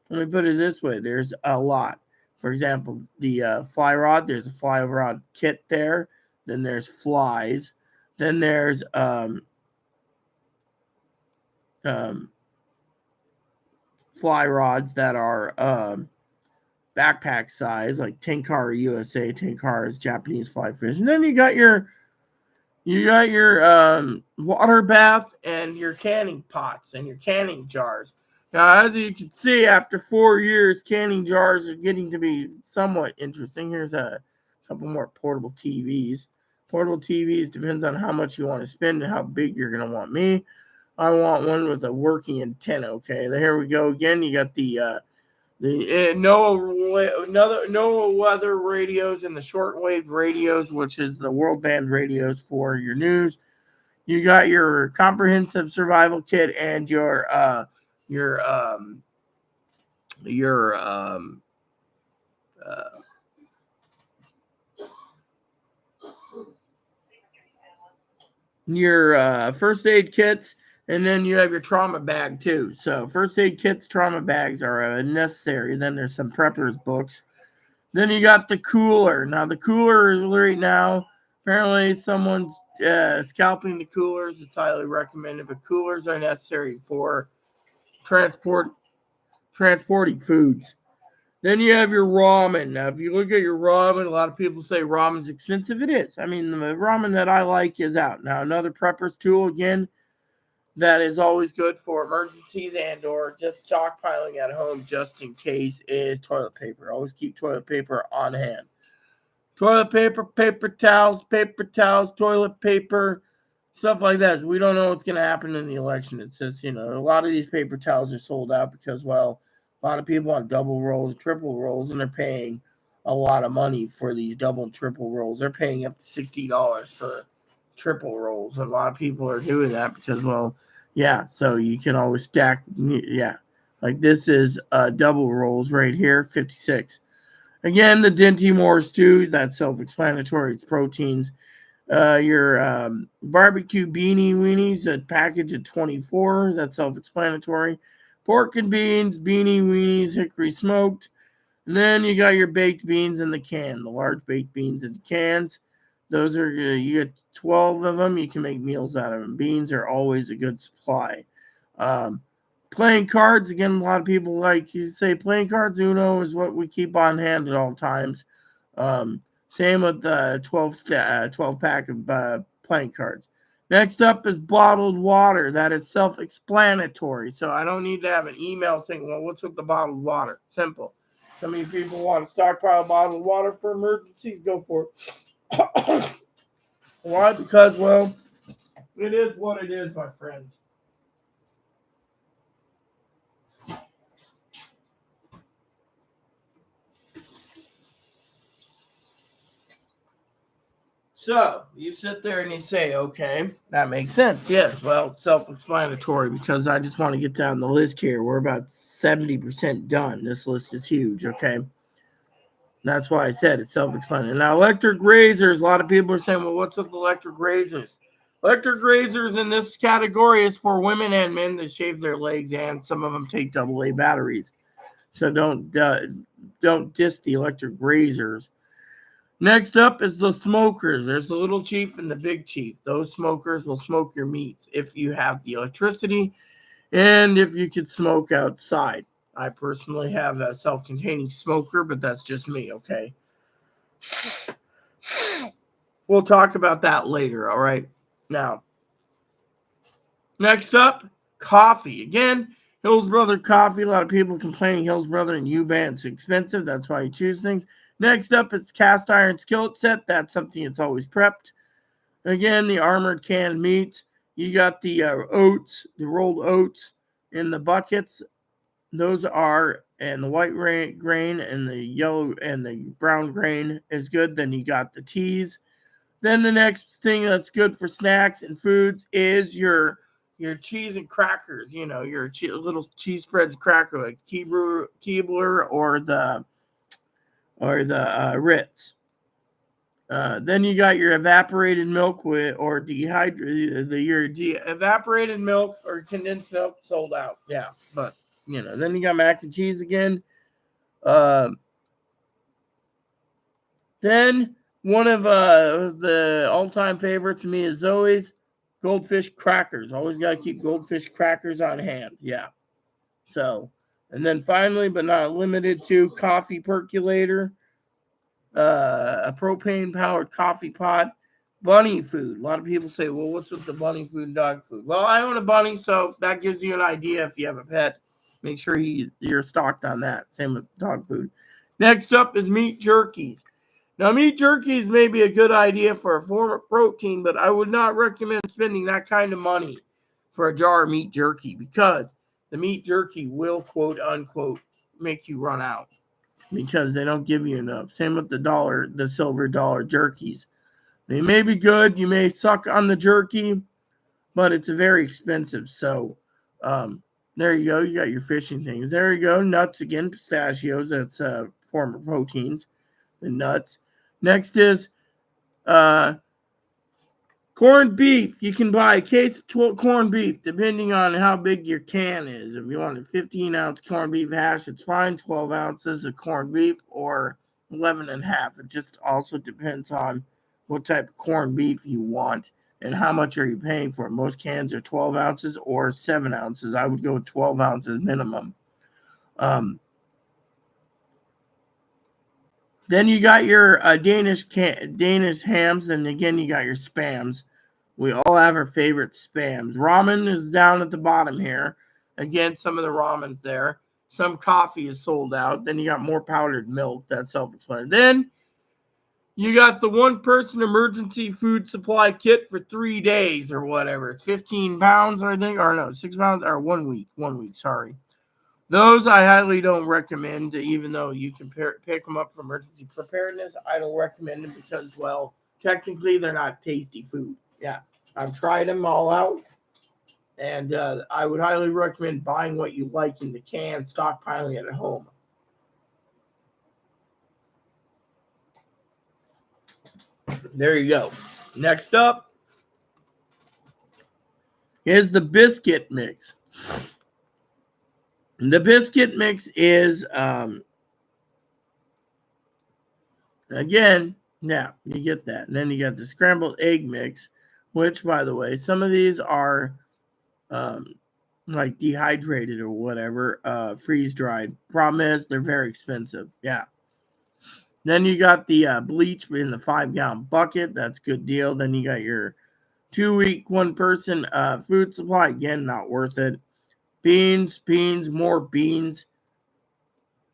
let me put it this way: there's a lot. For example, the fly rod. There's a fly rod kit there. Then there's flies. Then there's um, fly rods that are backpack size, like Tenkara USA. Tenkara is Japanese fly fish. And then you got your water bath and your canning pots and your canning jars. Now, as you can see, after 4 years, canning jars are getting to be somewhat interesting. Here's a couple more portable TVs. Portable TVs depends on how much you want to spend and how big you're going to want. Me, I want one with a working antenna. Okay, here we go again. You got the NOAA weather radios and the shortwave radios, which is the world band radios for your news. You got your comprehensive survival kit and your uh, first aid kits, and then you have your trauma bag too. So first aid kits, trauma bags are necessary. Then there's some preppers books. Then you got the cooler. Now the cooler right now, apparently someone's scalping the coolers. It's highly recommended, but coolers are necessary for transporting foods. Then you have your ramen. Now, if you look at your ramen, a lot of people say ramen's expensive. It is. I mean, the ramen that I like is out. Now, another prepper's tool, again, that is always good for emergencies and or just stockpiling at home just in case, is toilet paper. Always keep toilet paper on hand. Toilet paper, paper towels, toilet paper, stuff like that. We don't know what's going to happen in the election. It's just, a lot of these paper towels are sold out because, well, a lot of people want double rolls, triple rolls, and they're paying a lot of money for these double and triple rolls. They're paying up to $60 for triple rolls. And a lot of people are doing that because, well, yeah, so you can always stack. Yeah, like this is double rolls right here, 56. Again, the Dinty Moore stew, that's self-explanatory. It's proteins. Your barbecue beanie weenies, a package of 24. That's self-explanatory. Pork and beans, beanie weenies, hickory smoked. And then you got your baked beans in the can, the large baked beans in the cans. Those are, you get 12 of them. You can make meals out of them. Beans are always a good supply. Um, Playing cards, again, a lot of people like you say playing cards. Uno is what we keep on hand at all times. Same with the 12 pack of playing cards. Next up is bottled water. That is self-explanatory. So I don't need to have an email saying, well, what's with the bottled water? Simple. Some of you people want to stockpile bottled water for emergencies. Go for it. Why? Because, well, it is what it is, my friends. So, you sit there and you say, okay, that makes sense. Yes, well, self-explanatory because I just want to get down the list here. We're about 70% done. This list is huge, okay? That's why I said it's self-explanatory. Now, electric razors, a lot of people are saying, well, what's with electric razors? Electric razors in this category is for women and men that shave their legs, and some of them take AA batteries. So don't diss the electric razors. Next up is the smokers. There's the little chief and the big chief. Those smokers will smoke your meats if you have the electricity and if you could smoke outside. I personally have a self-containing smoker, but that's just me, okay? We'll talk about that later, all right? Now, next up, coffee. Again, Hills Brother coffee. A lot of people complaining Hills Brother and U-Band's expensive. That's why you choose things. Next up, it's cast iron skillet set. That's something that's always prepped. Again, the armored canned meats. You got the oats, the rolled oats in the buckets. Those are, and the white grain and the yellow and the brown grain is good. Then you got the teas. Then the next thing that's good for snacks and foods is your cheese and crackers. You know, your little cheese spreads cracker like Keebler or the Ritz. Then you got your evaporated milk or dehydrated evaporated milk or condensed milk sold out. Yeah, but then you got mac and cheese again. Then one of the all-time favorites to me is Zoe's goldfish crackers. Always got to keep goldfish crackers on hand. Yeah. So, and then finally, but not limited to, coffee percolator. A propane-powered coffee pot, bunny food. A lot of people say, well, what's with the bunny food and dog food? Well, I own a bunny, so that gives you an idea if you have a pet. Make sure you're stocked on that. Same with dog food. Next up is meat jerkies. Now, meat jerkies may be a good idea for a form of protein, but I would not recommend spending that kind of money for a jar of meat jerky because the meat jerky will, quote unquote, make you run out, because they don't give you enough. Same with the silver dollar jerkies. They may be good. You may suck on the jerky, but it's very expensive. So there you go. You got your fishing things. There you go. Nuts again, pistachios. That's a form of proteins. The nuts. Next is corned beef. You can buy a case of corned beef depending on how big your can is. If you want a 15-ounce corned beef hash, it's fine. 12 ounces of corned beef or 11 and a half. It just also depends on what type of corned beef you want and how much are you paying for it. Most cans are 12 ounces or 7 ounces. I would go with 12 ounces minimum. Then you got your Danish hams, and again you got your spams. We all have our favorite spams. Ramen is down at the bottom here. Again, some of the ramen's there. Some coffee is sold out. Then you got more powdered milk. That's self-explanatory. Then you got the one-person emergency food supply kit for 3 days or whatever. It's 15 pounds, I think, or no, 6 pounds, or 1 week. 1 week, sorry. Those I highly don't recommend, even though you can pick them up for emergency preparedness. I don't recommend them because, well, technically they're not tasty food. Yeah, I've tried them all out, and I would highly recommend buying what you like in the can, stockpiling it at home. There you go. Next up is the biscuit mix. The biscuit mix is, again, now you get that. And then you got the scrambled egg mix, which, by the way, some of these are like dehydrated or whatever, freeze dried. Problem is, they're very expensive. Yeah. Then you got the bleach in the 5-gallon bucket. That's a good deal. Then you got your 2-week, one-person food supply. Again, not worth it. Beans, more beans.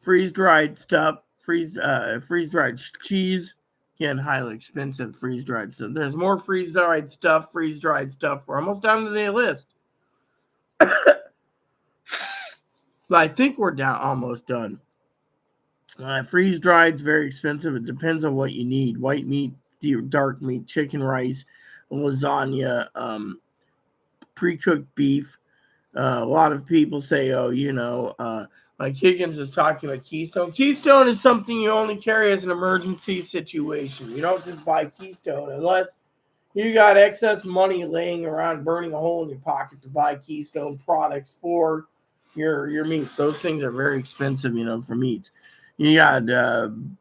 freeze-dried stuff, freeze-dried cheese. Again, highly expensive freeze-dried stuff. There's more freeze-dried stuff, We're almost down to the list. But I think we're almost done. Freeze-dried is very expensive. It depends on what you need. White meat, dark meat, chicken, rice, lasagna, pre-cooked beef. A lot of people say, like Higgins is talking about Keystone. Keystone is something you only carry as an emergency situation. You don't just buy Keystone unless you got excess money laying around, burning a hole in your pocket to buy Keystone products for your meat. Those things are very expensive, for meats. You got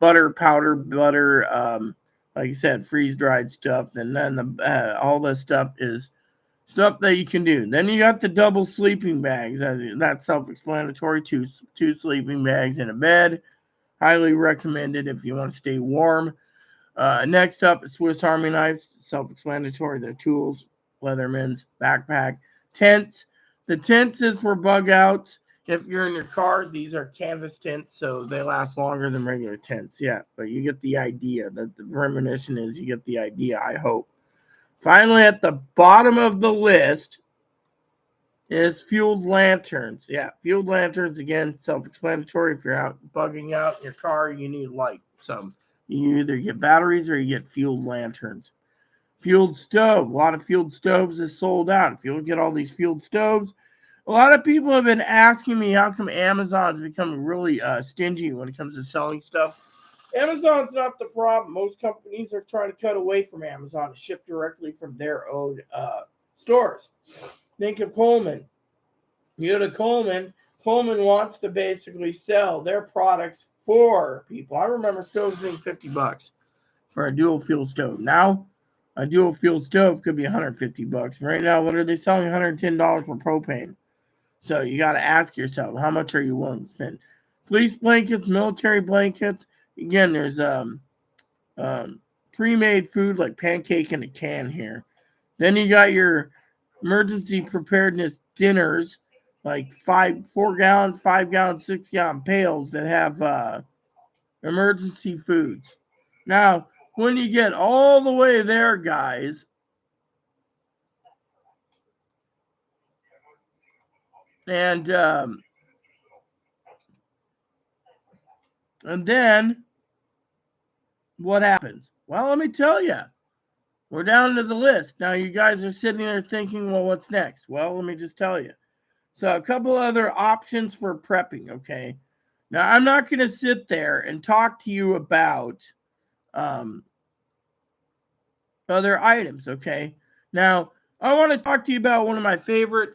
butter, powder butter, like I said, freeze-dried stuff, and then all this stuff is stuff that you can do. Then you got the double sleeping bags. That's self-explanatory. Two sleeping bags in a bed. Highly recommended if you want to stay warm. Next up, Swiss Army knives. Self-explanatory. They're tools. Leatherman's backpack. Tents. The tents is for bug outs. If you're in your car, these are canvas tents, so they last longer than regular tents. Yeah, but you get the idea. The premonition is you get the idea, I hope. Finally, at the bottom of the list is fueled lanterns. Yeah, fueled lanterns, again, self-explanatory. If you're out bugging out in your car, you need light. So you either get batteries or you get fueled lanterns. Fueled stove. A lot of fueled stoves is sold out. If you look at all these fueled stoves, a lot of people have been asking me how come Amazon's becoming really stingy when it comes to selling stuff. Amazon's not the problem. Most companies are trying to cut away from Amazon to ship directly from their own stores. Think of Coleman. You go to Coleman. Coleman wants to basically sell their products for people. I remember stoves being $50 for a dual fuel stove. Now, a dual fuel stove could be $150. Right now, what are they selling? $110 for propane. So you got to ask yourself, how much are you willing to spend? Fleece blankets, military blankets. Again, there's pre-made food like pancake in a can here. Then you got your emergency preparedness dinners, like 4-gallon, 5-gallon, 6-gallon pails that have emergency foods. Now, when you get all the way there, guys, and then what happens? Well, let me tell you. We're down to the list. Now, you guys are sitting there thinking, well, what's next? Well, let me just tell you. So, a couple other options for prepping, okay? Now, I'm not going to sit there and talk to you about other items, okay? Now, I want to talk to you about one of my favorite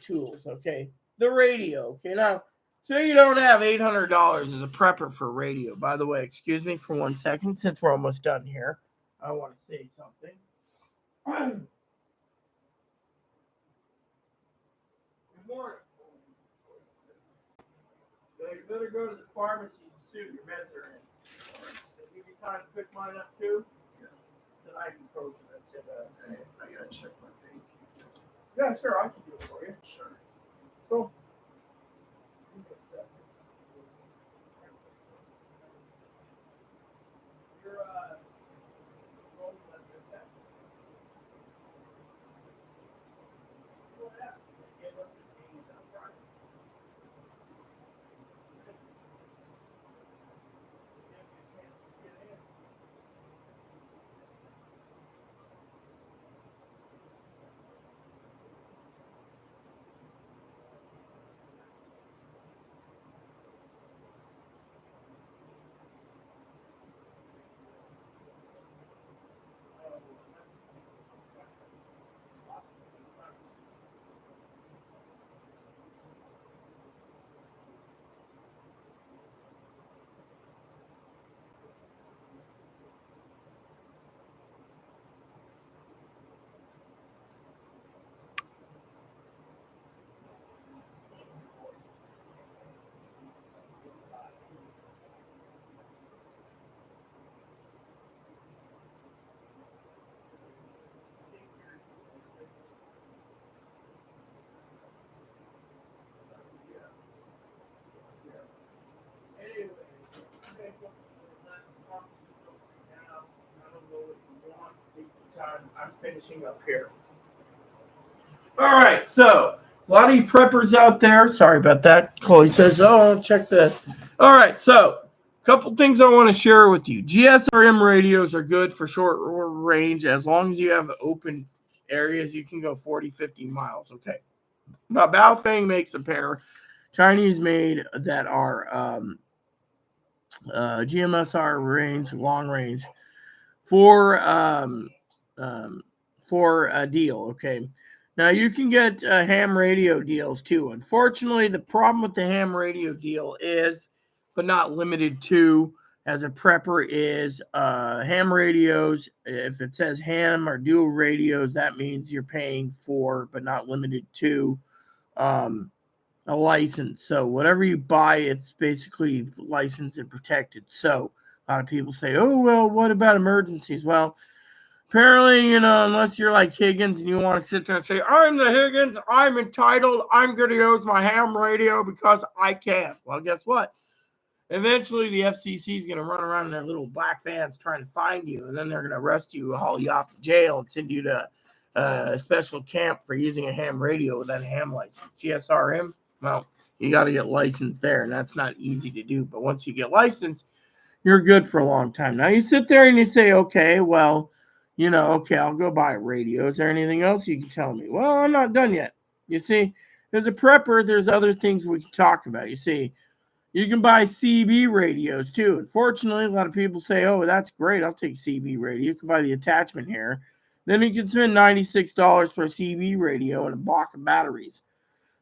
tools, okay? The radio, okay? Now, say you don't have $800 as a prepper for radio. By the way, excuse me for 1 second since we're almost done here. I want to say something. Good morning. You better go to the pharmacy soon. Your meds are in. Give you time to pick mine up too? Yeah. So I can coach it. I gotta check my bank. Yeah, sure. I can do it for you. Sure. Cool. You're I don't know what you want because I'm finishing up here. All right, so a lot of you preppers out there, sorry about that. Chloe says, "Oh, I'll check the." All right, so a couple things I want to share with you. GSRM radios are good for short range as long as you have open areas. You can go 40, 50 miles. Okay. Now, Baofeng makes a pair, Chinese made, that are GMSR range, long range, for um, for a deal. Okay, now you can get ham radio deals too. Unfortunately, the problem with the ham radio deal is, but not limited to, as a prepper, is ham radios. If it says ham or dual radios, that means you're paying for, but not limited to, um, a license. So whatever you buy, it's basically licensed and protected. So a lot of people say, "Oh well, what about emergencies?" Well, apparently, unless you're like Higgins and you want to sit there and say, "I'm the Higgins, I'm entitled, I'm going to use my ham radio because I can." Well, guess what? Eventually, the FCC is going to run around in their little black vans trying to find you, and then they're going to arrest you, haul you off to jail, and send you to a special camp for using a ham radio without a ham license. GSRM, well, you got to get licensed there, and that's not easy to do. But once you get licensed, you're good for a long time. Now, you sit there and you say, "Okay, well, okay, I'll go buy a radio. Is there anything else you can tell me?" Well, I'm not done yet. You see, as a prepper, there's other things we can talk about. You see, you can buy CB radios too. Unfortunately, a lot of people say, "Oh, that's great. I'll take CB radio." You can buy the attachment here. Then you can spend $96 for a CB radio and a block of batteries.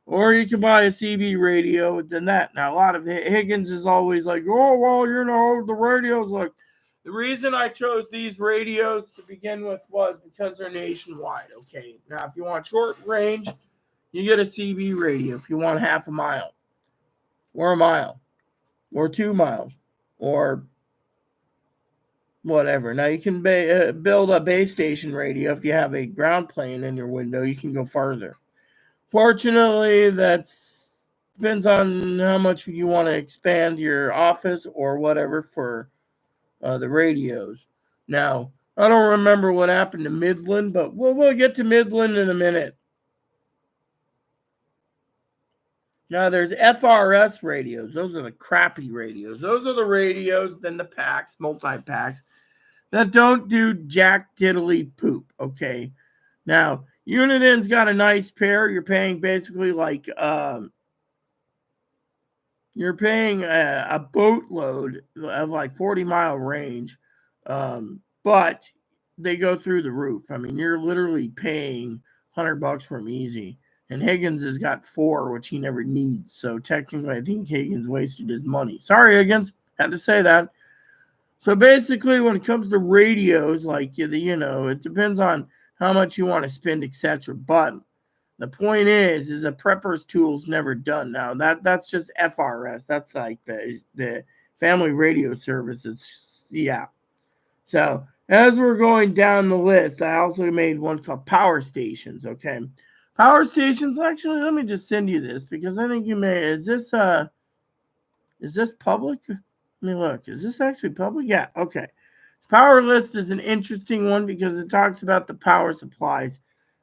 Or you can buy a CB radio than that. Now, a lot of Higgins is always like, "Oh, well, the radios." Look, the reason I chose these radios to begin with was because they're nationwide. Okay. Now, if you want short range, you get a CB radio. If you want half a mile, or a mile, or 2 miles, or whatever. Now, you can build a base station radio. If you have a ground plane in your window, you can go further. Fortunately, that depends on how much you want to expand your office or whatever for the radios. Now, I don't remember what happened to Midland, but we'll get to Midland in a minute. Now, there's FRS radios. Those are the crappy radios. Those are the radios, then the packs, multi-packs, that don't do jack diddly poop, okay? Now, United's got a nice pair. You're paying basically like you're paying a boatload of like 40-mile range, but they go through the roof. I mean, you're literally paying $100 for them easy. And Higgins has got 4, which he never needs. So technically, I think Higgins wasted his money. Sorry, Higgins, had to say that. So basically, when it comes to radios, like it depends on how much you want to spend, etc. But the point is a prepper's tool's never done. Now that's just FRS. That's like the family radio services. Yeah. So as we're going down the list, I also made one called power stations. Okay. Power stations, actually, let me just send you this because I think you may. Is this public? Let me look. Is this actually public? Yeah, okay. Power list is an interesting one because it talks about the power supplies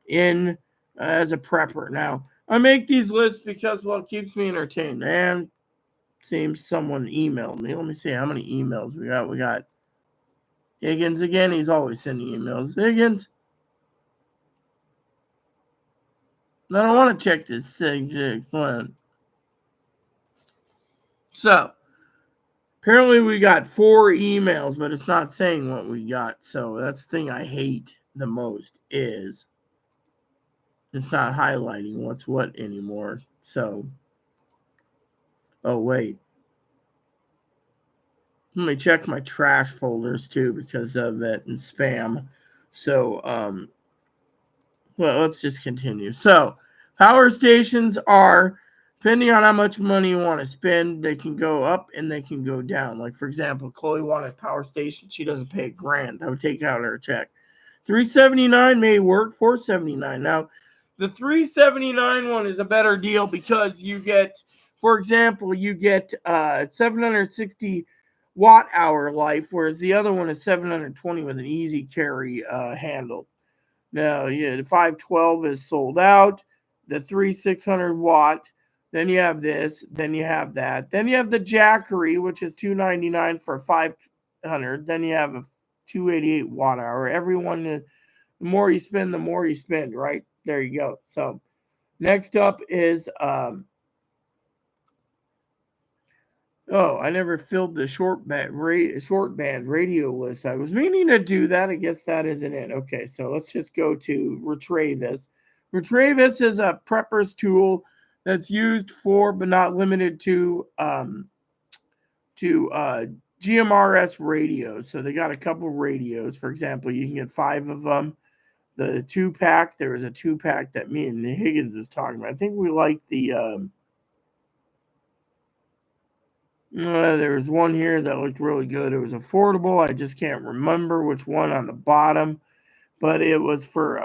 in as a prepper. Now, I make these lists because, well, it keeps me entertained. And seems someone emailed me. Let me see how many emails we got. We got Higgins again. He's always sending emails. Higgins. I don't want to check this one. So, apparently we got 4 emails, but it's not saying what we got. So that's the thing I hate the most is it's not highlighting what's what anymore. So, oh wait. Let me check my trash folders too because of it and spam. So, well, let's just continue. So, power stations are, depending on how much money you want to spend, they can go up and they can go down. Like, for example, Chloe wanted a power station. She doesn't pay $1,000. I would take out her check. $379 may work. $479. Now, the $379 one is a better deal because you get, for example, you get 760 watt-hour life, whereas the other one is 720 with an easy carry handle. Now, yeah, the 512 is sold out. The 3600 watt. Then you have this. Then you have that. Then you have the Jackery, which is $299 for 500. Then you have a 288 watt hour. Everyone, the more you spend, the more you spend, right? There you go. So next up is oh, I never filled the short band radio list. I was meaning to do that. I guess that isn't it. Okay, so let's just go to Retravis. Retravis is a prepper's tool that's used for, but not limited to GMRS radios. So they got a couple radios. For example, you can get 5 of them. The 2-pack, there was a 2-pack that me and Higgins was talking about. I think we like the there was one here that looked really good. It was affordable. I just can't remember which one on the bottom, but it was for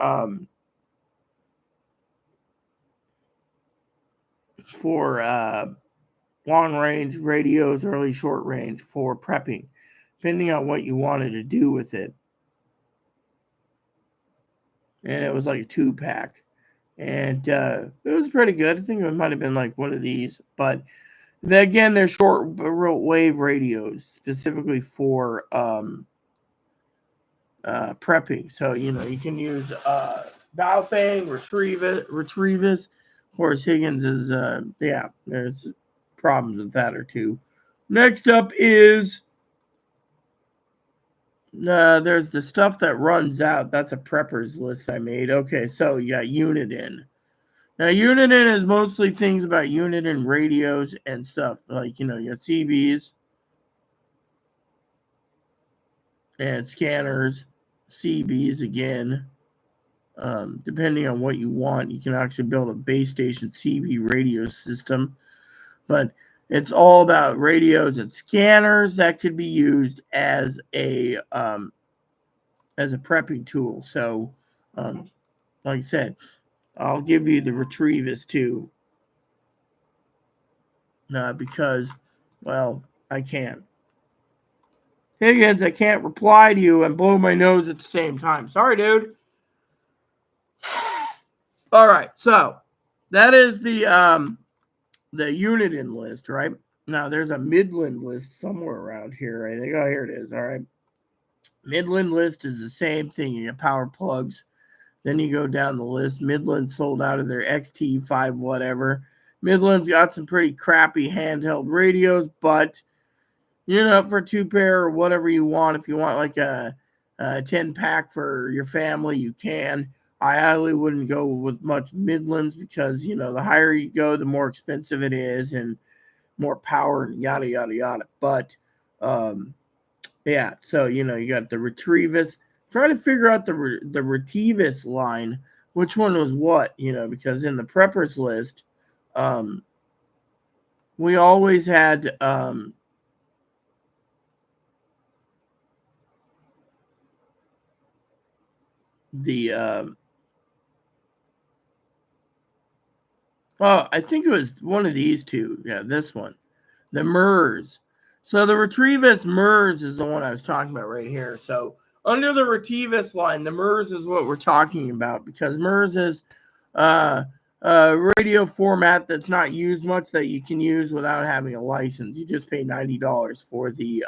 long range radios, early short range for prepping, depending on what you wanted to do with it. And it was like a 2-pack, and it was pretty good. I think it might have been like one of these, but again, they're short wave radios specifically for prepping. So, you can use Baofeng, Retrievus. Of course, Higgins is, there's problems with that or two. Next up is, there's the stuff that runs out. That's a prepper's list I made. Okay, so you got Uniden. Now, Uniden is mostly things about Uniden radios and stuff. Like, you got CBs and scanners, CBs again. Depending on what you want, you can actually build a base station CB radio system. But it's all about radios and scanners that could be used as a prepping tool. So, like I said, I'll give you the Retrievus too. Because, well, I can. Higgins, I can't reply to you and blow my nose at the same time. Sorry, dude. All right, so that is the Uniden list, right? Now there's a Midland list somewhere around here. I think, oh, here it is. All right, Midland list is the same thing. You get power plugs. Then you go down the list. Midland sold out of their XT5 whatever. Midland's got some pretty crappy handheld radios, but for 2-pair or whatever you want. If you want like a 10-pack for your family, you can. I highly wouldn't go with much Midlands because, the higher you go, the more expensive it is and more power and yada, yada, yada. But, yeah, so, you got the Retrievus. Trying to figure out the Retrievus line, which one was what, because in the preppers list, we always had I think it was one of these two. Yeah, this one. The MERS. So the Retrievus MERS is the one I was talking about right here. So under the Retrievus line, the MERS is what we're talking about because MERS is a radio format that's not used much that you can use without having a license. You just pay $90 for the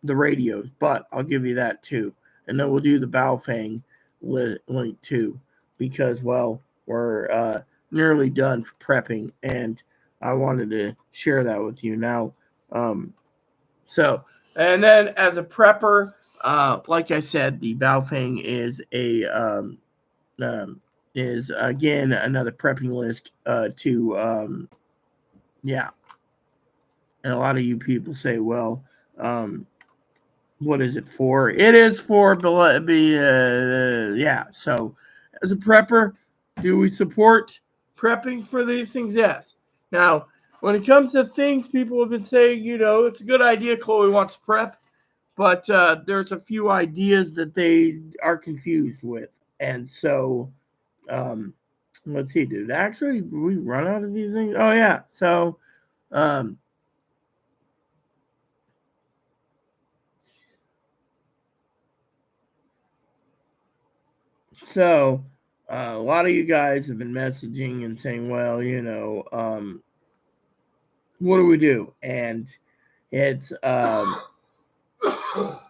radios, but I'll give you that too. And then we'll do the Baofeng link too because, well, we're nearly done for prepping, and I wanted to share that with you now. So, and then as a prepper, like I said, the Baofeng is is again another prepping list yeah. And a lot of you people say, well, what is it for? It is for yeah. So, as a prepper, do we support prepping for these things? Yes. Now, when it comes to things, people have been saying, it's a good idea. Chloe wants to prep, but there's a few ideas that they are confused with, and so let's see, dude. Actually, we run out of these things. Oh yeah. So, So, a lot of you guys have been messaging and saying, well, what do we do? And it's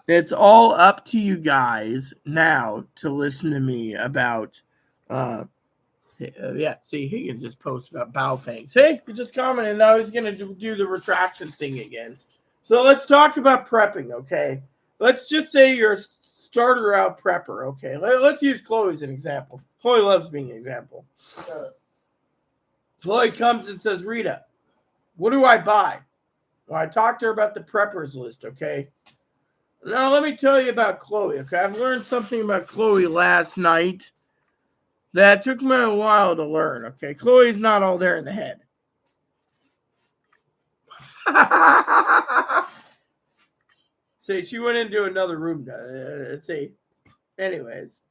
it's all up to you guys now to listen to me about yeah, see, Higgins just posted about Baofeng. See, he just commented. Now he's going to do the retraction thing again. So let's talk about prepping, okay? Let's just say you're a starter out prepper, okay? Let's use Chloe as an example. Chloe loves being an example. Yes. Chloe comes and says, Rita, what do I buy? Well, I talked to her about the preppers list, okay? Now, let me tell you about Chloe, okay? I've learned something about Chloe last night that took me a while to learn, okay? Chloe's not all there in the head. See, she went into another room. See, anyways,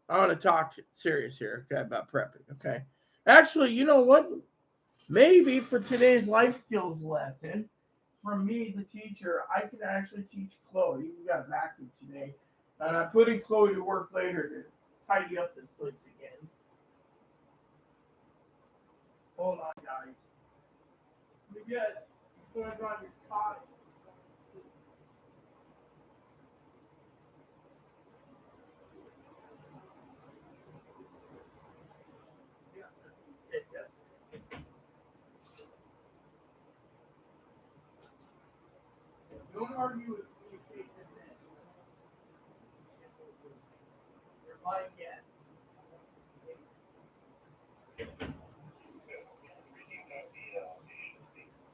I want to talk serious here, okay, about prepping, okay? Actually, you know what? Maybe for today's life skills lesson, from me, the teacher, I can actually teach Chloe. We got a vacuum today. And I'm putting Chloe to work later to tidy up this place again. Hold on, guys. You guys going on your cottage. Yeah, that's what he said yesterday. Don't argue with communication then. You're lying again.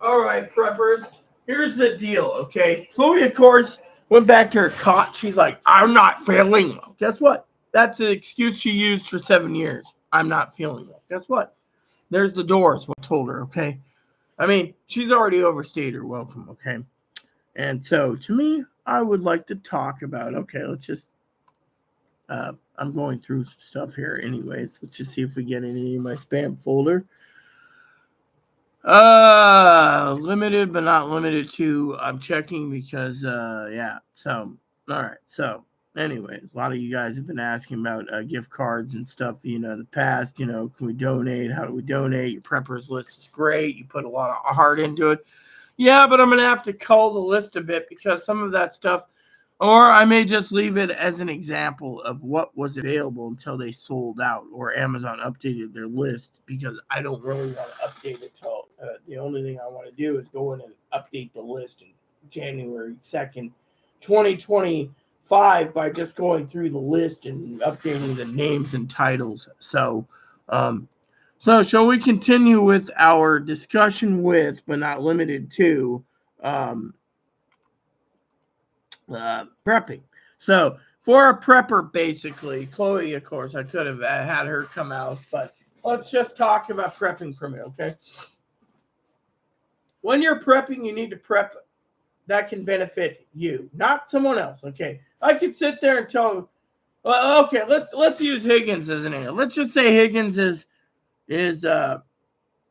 All right, preppers. Here's the deal, okay? Chloe, of course, went back to her cot. She's like, I'm not feeling well. Guess what? That's an excuse she used for 7 years. I'm not feeling well. Guess what? There's the door, is what I told her, okay? I mean, she's already overstayed her welcome, okay? And so, to me, I would like to talk about, okay, let's just, I'm going through some stuff here anyways. Let's just see if we get any in my spam folder. Limited but not limited to. I'm checking because yeah. So all right. So anyways, a lot of you guys have been asking about gift cards and stuff. In the past. Can we donate? How do we donate? Your preppers list is great. You put a lot of heart into it. Yeah, but I'm gonna have to cull the list a bit because some of that stuff, or I may just leave it as an example of what was available until they sold out or Amazon updated their list because I don't really want to update it till the only thing I want to do is go in and update the list in January 2nd, 2025 by just going through the list and updating the names and titles. So shall we continue with our discussion with, but not limited to, um, prepping? So for a prepper, basically, Chloe, of course, I could have had her come out, but let's just talk about prepping for a minute, okay? When you're prepping, you need to prep that can benefit you, not someone else, okay? I could sit there and tell, well, okay, let's use Higgins as an example. Let's just say Higgins is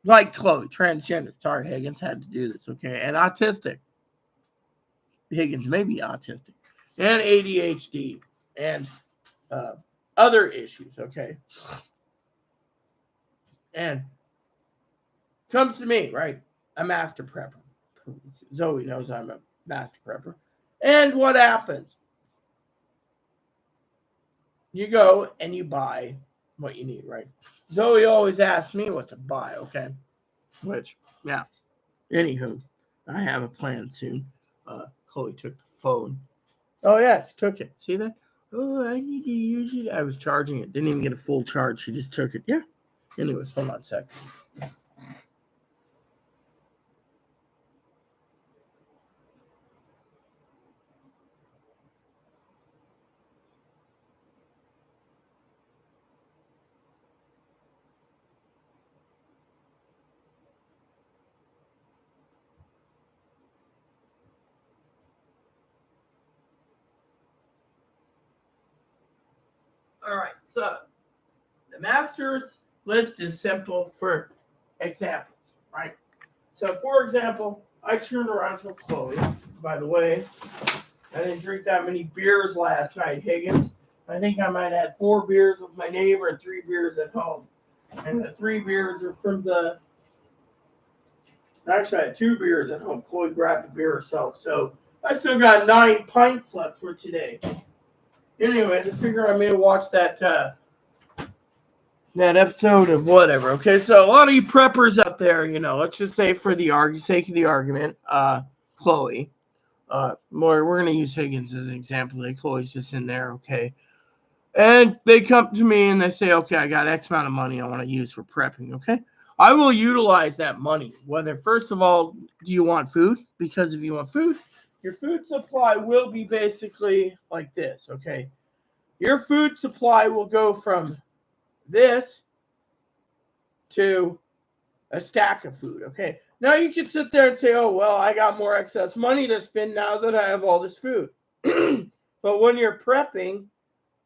like Chloe, transgender. Sorry, Higgins had to do this, okay? And autistic. Higgins may be autistic. And ADHD and uh, other issues, okay? And comes to me, right? A master prepper. Zoe knows I'm a master prepper. And what happens? You go and you buy what you need, right? Zoe always asks me what to buy, okay? Which, yeah. Anywho, I have a plan soon. Chloe took the phone. Oh, yeah, she took it. See that? Oh, I need to use it. I was charging it. Didn't even get a full charge. She just took it. Yeah. Anyways, hold on a sec. All right. So the master's list is simple for examples, right? So, for example, I turned around to Chloe. By the way, I didn't drink that many beers last night, Higgins. I think I might have 4 beers with my neighbor and 3 beers at home. And the 3 beers are from the. Actually, I had 2 beers at home. Chloe grabbed a beer herself. So I still got 9 pints left for today. Anyways, I figure I may watch that episode of whatever. Okay, so a lot of you preppers out there, let's just say for the sake of the argument, Chloe. We're going to use Higgins as an example. Chloe's just in there, okay? And they come to me and they say, okay, I got X amount of money I want to use for prepping, okay? I will utilize that money. Whether, first of all, do you want food? Because if you want food, your food supply will be basically like this, okay? Your food supply will go from this to a stack of food, okay? Now you can sit there and say, oh, well, I got more excess money to spend now that I have all this food. But when you're prepping,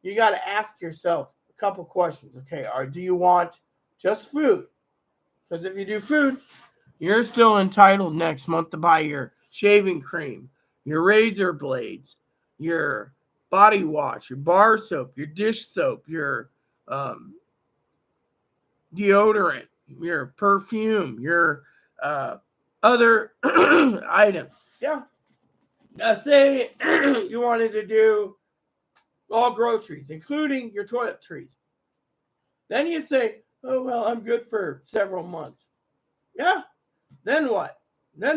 you got to ask yourself a couple questions, okay? Do you want just food? Because if you do food, you're still entitled next month to buy your shaving cream, your razor blades, your body wash, your bar soap, your dish soap, your deodorant, your perfume, your other items. Yeah. Now say you wanted to do all groceries, including your toiletries. Then you say, oh, well, I'm good for several months. Yeah. Then what? I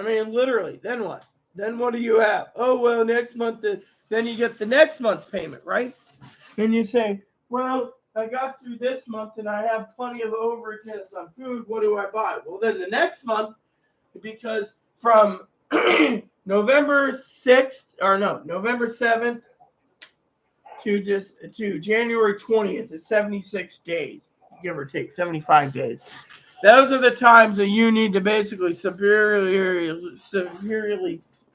mean, literally, then what? Then what do you have? Oh, well, next month, then you get the next month's payment, right? And you say, well, I got through this month and I have plenty of overages on food. What do I buy? Well, then the next month, because from November 7th to January 20th is 76 days, give or take, 75 days. Those are the times that you need to basically severely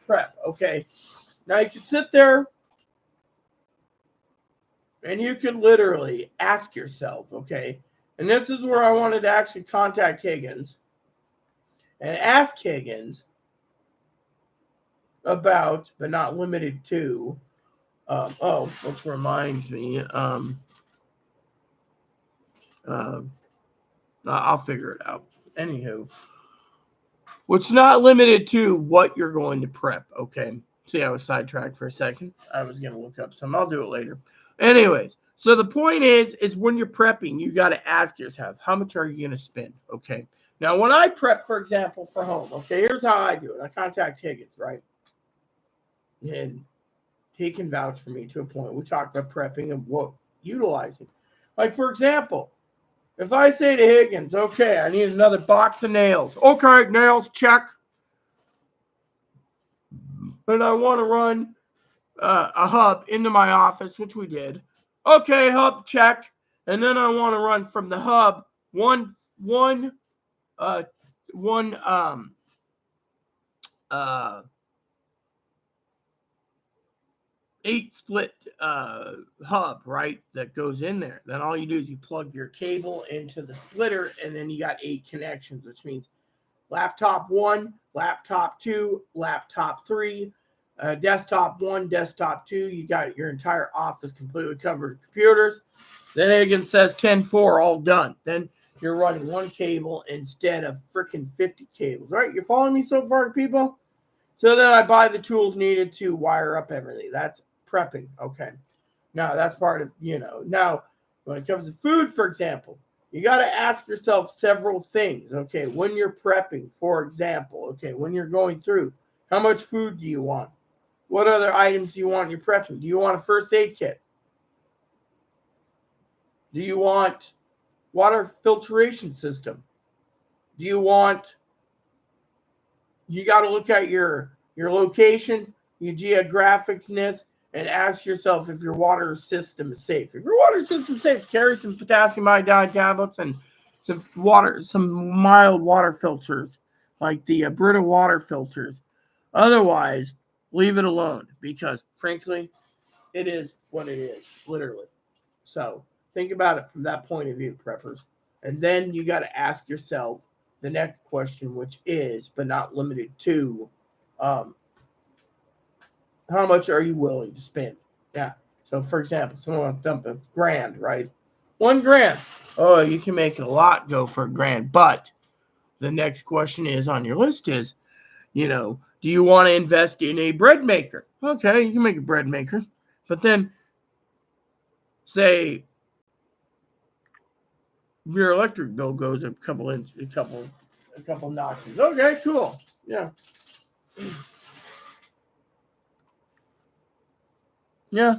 prep, okay? Now you can sit there and you can literally ask yourself, okay? And this is where I wanted to actually contact Higgins and ask Higgins about, but not limited to, which reminds me, I'll figure it out. Anywho, which not limited to what you're going to prep, okay? See, I was sidetracked for a second. I was going to look up some. I'll do it later. Anyways, so the point is when you're prepping, you got to ask yourself, how much are you going to spend, okay? Now, when I prep, for example, for home, okay, here's how I do it. I contact Higgins, right? And he can vouch for me to a point. We talk about prepping and what utilizing. Like, for example, if I say to Higgins, okay, I need another box of nails. Okay, nails, check. And I want to run a hub into my office, which we did. Okay, hub, check. And then I want to run from the hub one 8 split hub, right, that goes in there. Then all you do is you plug your cable into the splitter, and then you got 8 connections, which means laptop 1, laptop 2, laptop 3, desktop 1, desktop 2. You got your entire office completely covered with computers. Then Higgins says 10-4, all done. Then you're running 1 cable instead of freaking 50 cables, right? You're following me so far, people? So then I buy the tools needed to wire up everything. That's prepping, okay? Now, that's part of, Now, when it comes to food, for example, you got to ask yourself several things, okay? When you're prepping, for example, okay, when you're going through, how much food do you want? What other items do you want in your prepping? Do you want a first aid kit? Do you want water filtration system? Do you got to look at your location, your geographicness, and ask yourself if your water system is safe. If your water system is safe, carry some potassium iodide tablets and some mild water filters, like the Brita water filters. Otherwise, leave it alone, because frankly, it is what it is, literally. So think about it from that point of view, preppers. And then you got to ask yourself the next question, which is, but not limited to, How much are you willing to spend? Yeah. So, for example, someone wants to dump $1,000, right? $1,000. Oh, you can make a lot go for $1,000. But the next question is on your list is, do you want to invest in a bread maker? Okay, you can make a bread maker. But then, say, your electric bill goes a couple notches. Okay, cool. Yeah. Yeah.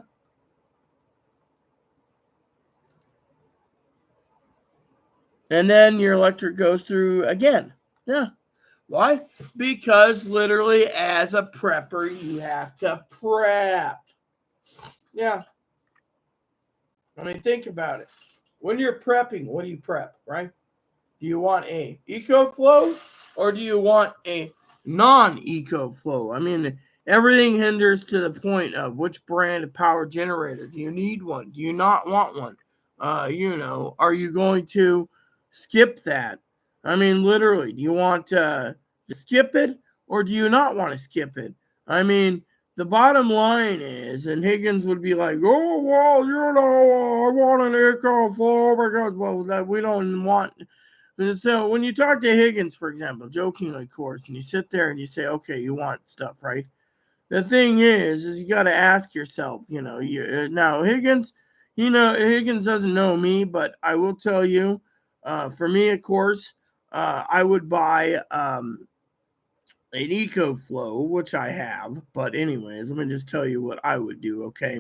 And then your electric goes through again. Yeah. Why? Because literally, as a prepper, you have to prep. Yeah. I mean, think about it. When you're prepping, what do you prep, right? Do you want a eco flow or do you want a non-eco flow? I mean, everything hinders to the point of which brand of power generator. Do you need one? Do you not want one? Are you going to skip that? I mean, literally, do you want to skip it or do you not want to skip it? I mean, the bottom line is, and Higgins would be like, oh, well, I want an eco flow because, well, that we don't want. And so when you talk to Higgins, for example, jokingly, of course, and you sit there and you say, okay, you want stuff, right? The thing is you got to ask yourself, now Higgins, Higgins doesn't know me, but I will tell you, for me, of course, I would buy an EcoFlow, which I have. But anyways, let me just tell you what I would do, okay?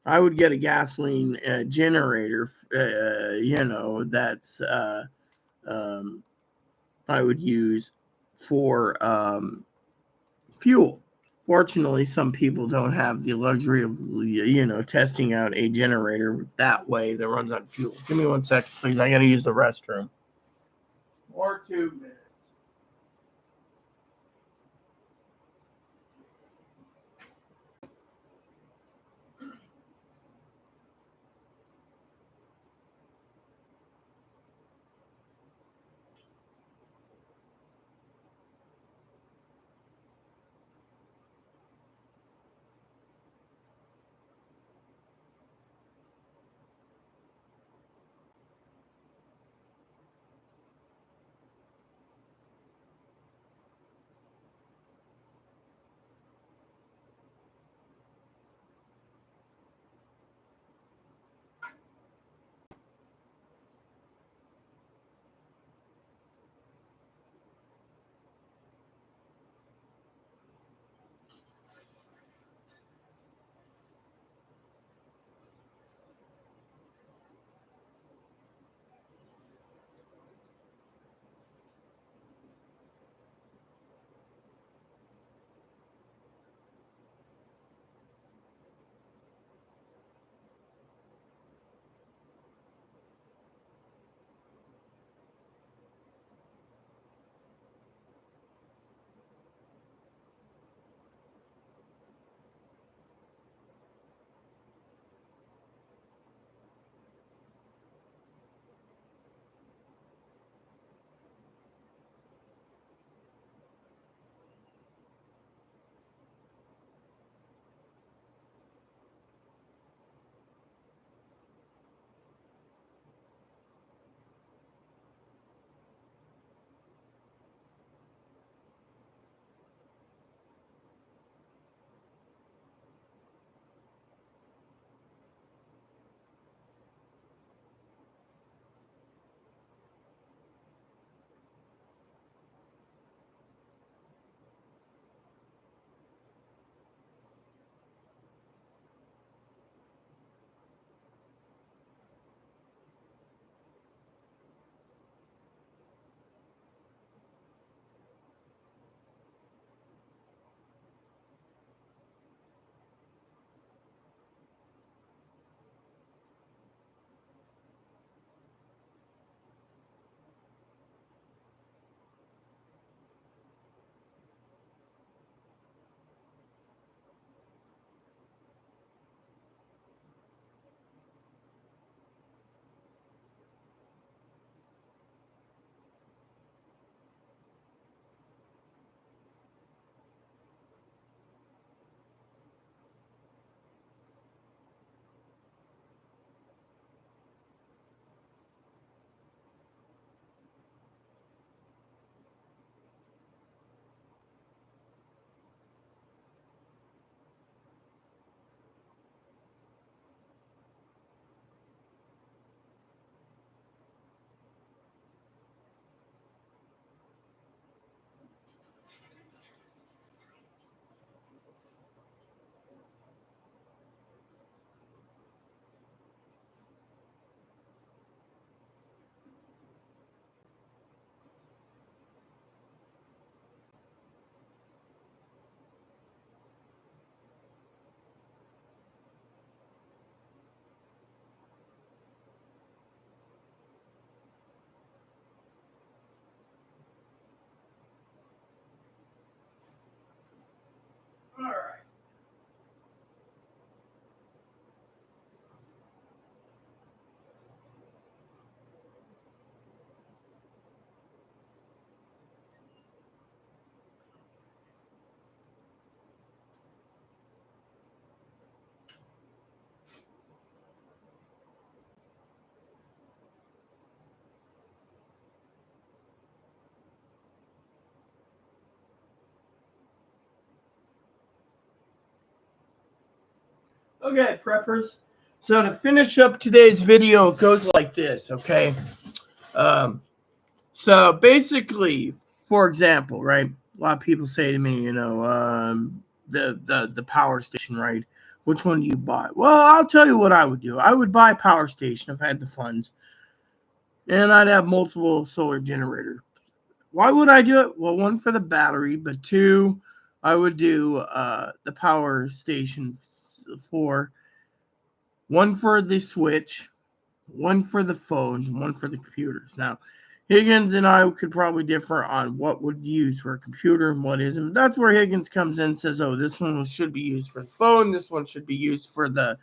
I would get a gasoline generator, that's I would use for fuel. Fortunately, some people don't have the luxury of, testing out a generator that way that runs on fuel. Give me 1 second, please. I got to use the restroom. Or 2 minutes. Okay, preppers. So to finish up today's video, it goes like this, okay? So basically, for example, right? A lot of people say to me, the power station, right? Which one do you buy? Well, I'll tell you what I would do. I would buy power station if I had the funds, and I'd have multiple solar generators. Why would I do it? Well, one for the battery, but two, I would do the power station for one for the switch, one for the phones, and one for the computers. Now, Higgins and I could probably differ on what would use for a computer and what isn't. That's where Higgins comes in and says, oh, this one should be used for the phone. This one should be used for the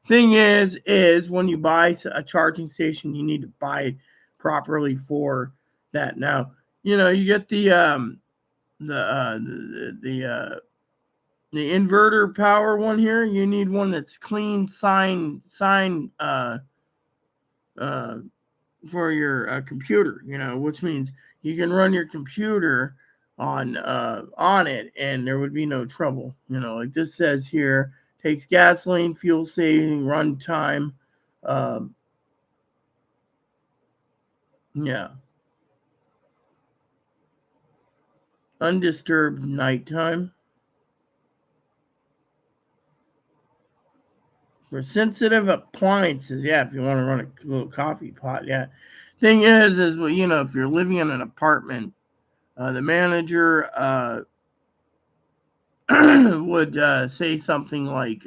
thing is when you buy a charging station, you need to buy it properly for that. Now, you get the inverter power one here. You need one that's clean sign for your computer, which means you can run your computer on it and there would be no trouble. Like this says here, takes gasoline, fuel saving, run time. Yeah. Undisturbed nighttime. For sensitive appliances, yeah, if you want to run a little coffee pot, yeah. Thing is well, if you're living in an apartment, the manager would say something like,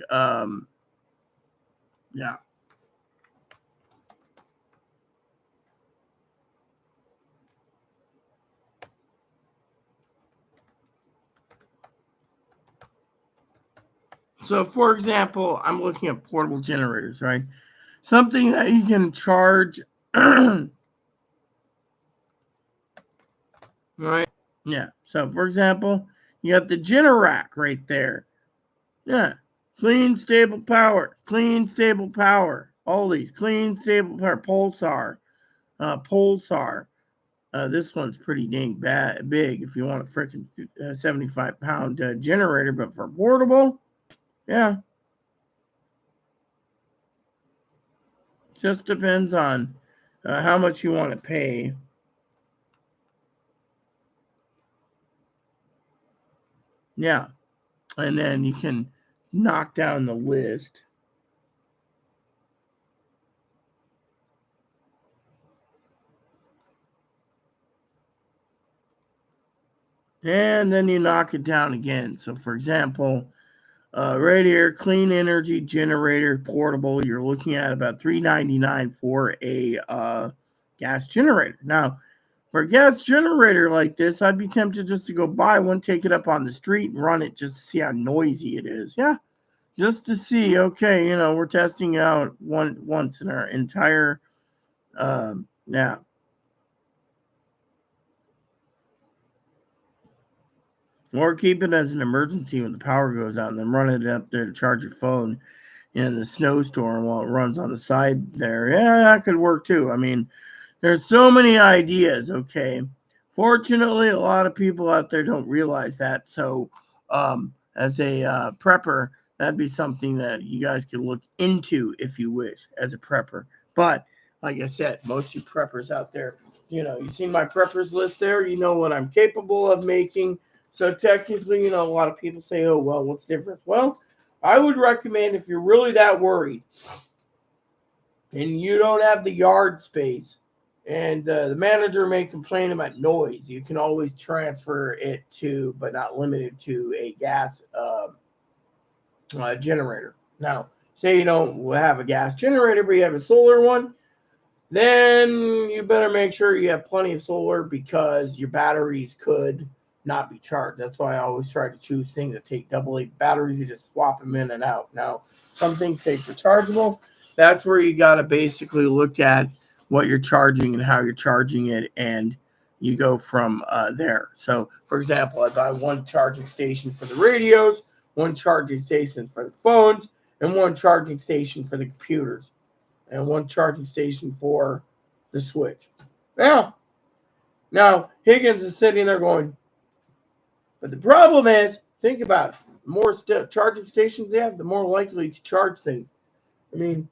yeah. So, for example, I'm looking at portable generators, right? Something that you can charge, right? Yeah. So, for example, you got the Generac right there. Yeah. Clean, stable power. Clean, stable power. All these. Clean, stable power. Pulsar. Pulsar. This one's pretty dang big if you want a freaking 75-pound generator, but for portable, yeah. Just depends on how much you want to pay. Yeah. And then you can knock down the list. And then you knock it down again. So, for example, right here, clean energy generator portable. You're looking at about $3.99 for a gas generator. Now, for a gas generator like this, I'd be tempted just to go buy one, take it up on the street, and run it just to see how noisy it is. Yeah, just to see. Okay, we're testing out once in our entire. Yeah. Or keep it as an emergency when the power goes out and then run it up there to charge your phone in the snowstorm while it runs on the side there. Yeah, that could work too. I mean, there's so many ideas, okay? Fortunately, a lot of people out there don't realize that. So, as a prepper, that'd be something that you guys could look into if you wish as a prepper. But, like I said, most of you preppers out there, you've seen my preppers list there. You know what I'm capable of making. So technically, a lot of people say, oh, well, what's the difference? Well, I would recommend if you're really that worried and you don't have the yard space and the manager may complain about noise, you can always transfer it to, but not limited to, a gas generator. Now, say you don't have a gas generator, but you have a solar one, then you better make sure you have plenty of solar because your batteries could not be charged. That's why I always try to choose things that take AA batteries. You just swap them in and out. Now, some things take rechargeable. That's where you got to basically look at what you're charging and how you're charging it, and you go from there. So, for example, I buy one charging station for the radios, one charging station for the phones, and one charging station for the computers, and one charging station for the switch. Now Higgins is sitting there going, but the problem is Think about it. The more charging stations they have, the more likely to charge things. I mean,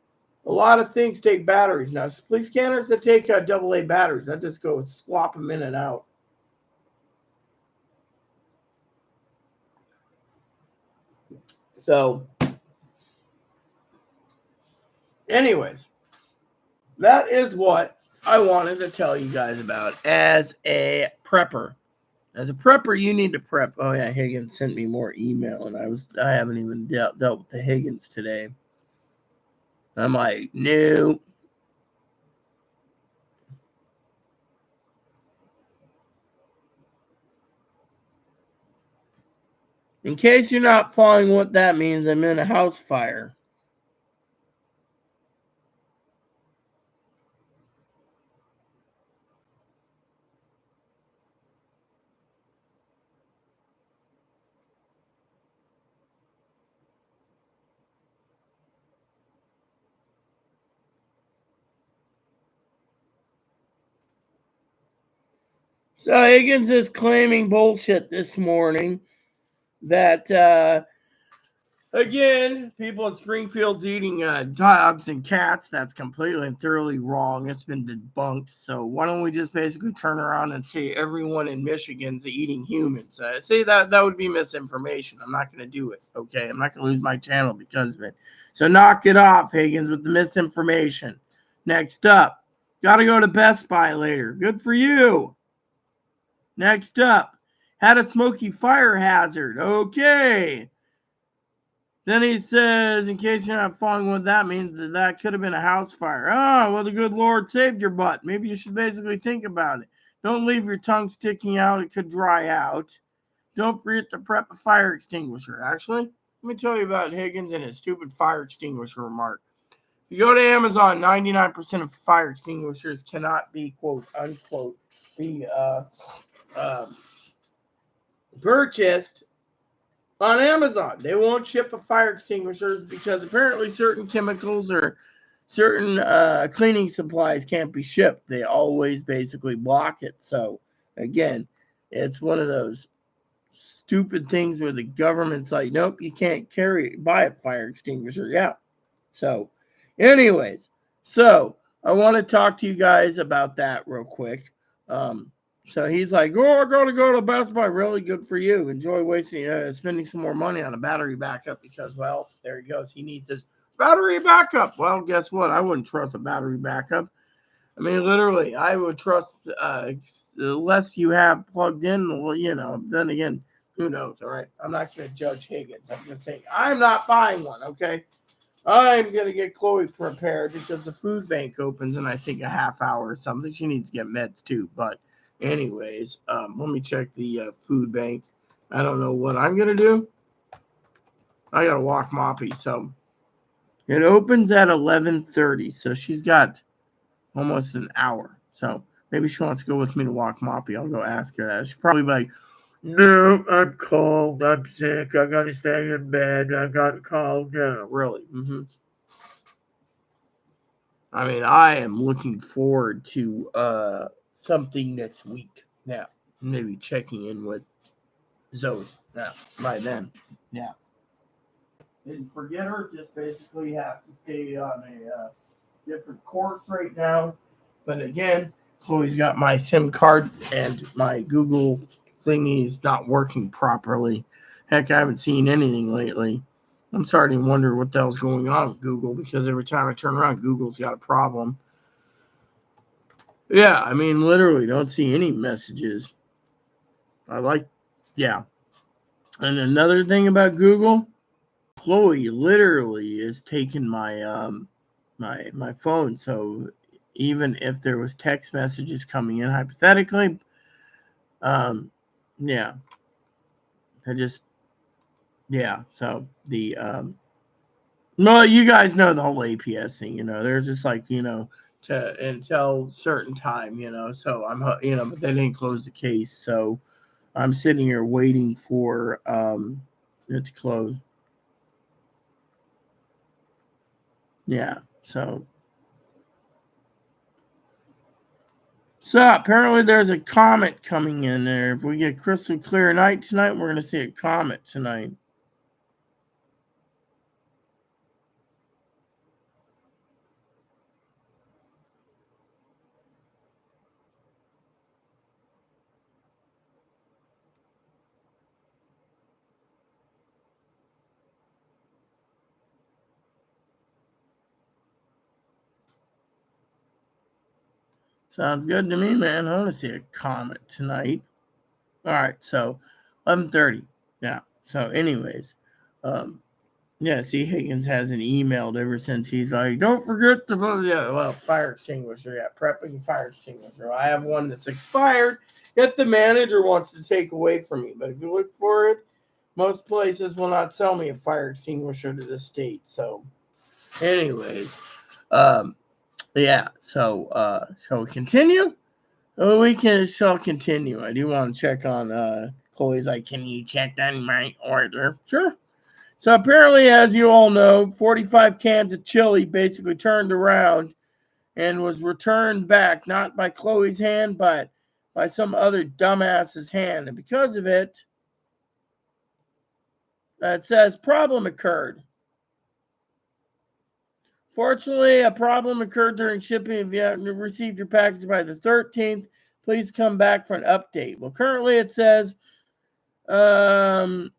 a lot of things take batteries now. Police scanners that take AA batteries, I just go swap them in and out. So, anyways, that is what I wanted to tell you guys about as a prepper. As a prepper, you need to prep. Oh yeah, Higgins sent me more email, and I haven't even dealt with the Higgins today. I'm like, no. In case you're not following what that means, I'm in a house fire. So Higgins is claiming bullshit this morning that again, people in Springfield's eating dogs and cats. That's completely and thoroughly wrong. It's been debunked. So why don't we just basically turn around and say everyone in Michigan's eating humans? See, that would be misinformation. I'm not going to do it. Okay, I'm not going to lose my channel because of it. So knock it off, Higgins, with the misinformation. Next up, got to go to Best Buy later. Good for you. Next up, had a smoky fire hazard. Okay. Then he says, in case you're not following what that means, that could have been a house fire. Oh, well, the good Lord saved your butt. Maybe you should basically think about it. Don't leave your tongue sticking out. It could dry out. Don't forget to prep a fire extinguisher. Actually, let me tell you about Higgins and his stupid fire extinguisher remark. If you go to Amazon, 99% of fire extinguishers cannot be, quote, unquote, be purchased on Amazon. They won't ship a fire extinguishers because apparently certain chemicals or certain cleaning supplies can't be shipped. They always basically block it. So again, it's one of those stupid things where the government's like, nope, you can't buy a fire extinguisher. Yeah. So anyways, so I want to talk to you guys about that real quick. So he's like, oh, I got to go to Best Buy. Really good for you. Enjoy spending some more money on a battery backup because, well, there he goes. He needs his battery backup. Well, guess what? I wouldn't trust a battery backup. I mean, literally, I would trust the less you have plugged in. Well, then again, who knows? All right. I'm not going to judge Higgins. I'm just saying I'm not buying one. Okay. I'm going to get Chloe prepared because the food bank opens in, I think, a half hour or something. She needs to get meds too. But anyways, let me check the food bank. I don't know what I'm going to do. I got to walk Moppy. So it opens at 11:30. So she's got almost an hour. So maybe she wants to go with me to walk Moppy. I'll go ask her that. She's probably like, no, I'm cold. I'm sick. I got to stay in bed. I got to calm down. Really? Mm-hmm. I mean, I am looking forward to something next week. Now, maybe checking in with Zoe. Now, by then. Yeah. Didn't forget her. Just basically have to stay on a different course right now. But again, Chloe's got my SIM card and my Google thingy is not working properly. Heck, I haven't seen anything lately. I'm starting to wonder what the hell's going on with Google because every time I turn around, Google's got a problem. Yeah, I mean, literally, don't see any messages. Yeah. And another thing about Google, Chloe literally is taking my phone. So even if there was text messages coming in, hypothetically, yeah, So well, you guys know the whole APS thing. They're just like to until certain time. So but they didn't close the case. So I'm sitting here waiting for it to close. Yeah. So So apparently there's a comet coming in there. If we get crystal clear night tonight, we're going to see a comet tonight. Sounds good to me, man. I want to see a comet tonight. All right, so 11:30. Yeah. So, anyways, yeah. See, Higgins hasn't emailed ever since. He's like, "Don't forget to vote." Yeah, well, fire extinguisher. Yeah, prepping fire extinguisher. I have one that's expired that the manager wants to take away from me. But if you look for it, most places will not sell me a fire extinguisher to the state. So, anyways, um, yeah. So, shall we continue? Oh, shall continue. I do want to check on Chloe's like, can you check on my order? Sure. So apparently, as you all know, 45 cans of chili basically turned around and was returned back, not by Chloe's hand, but by some other dumbass's hand. And because of it, it says problem occurred. Fortunately, a problem occurred during shipping. If you haven't received your package by the 13th, please come back for an update. Well, currently it says the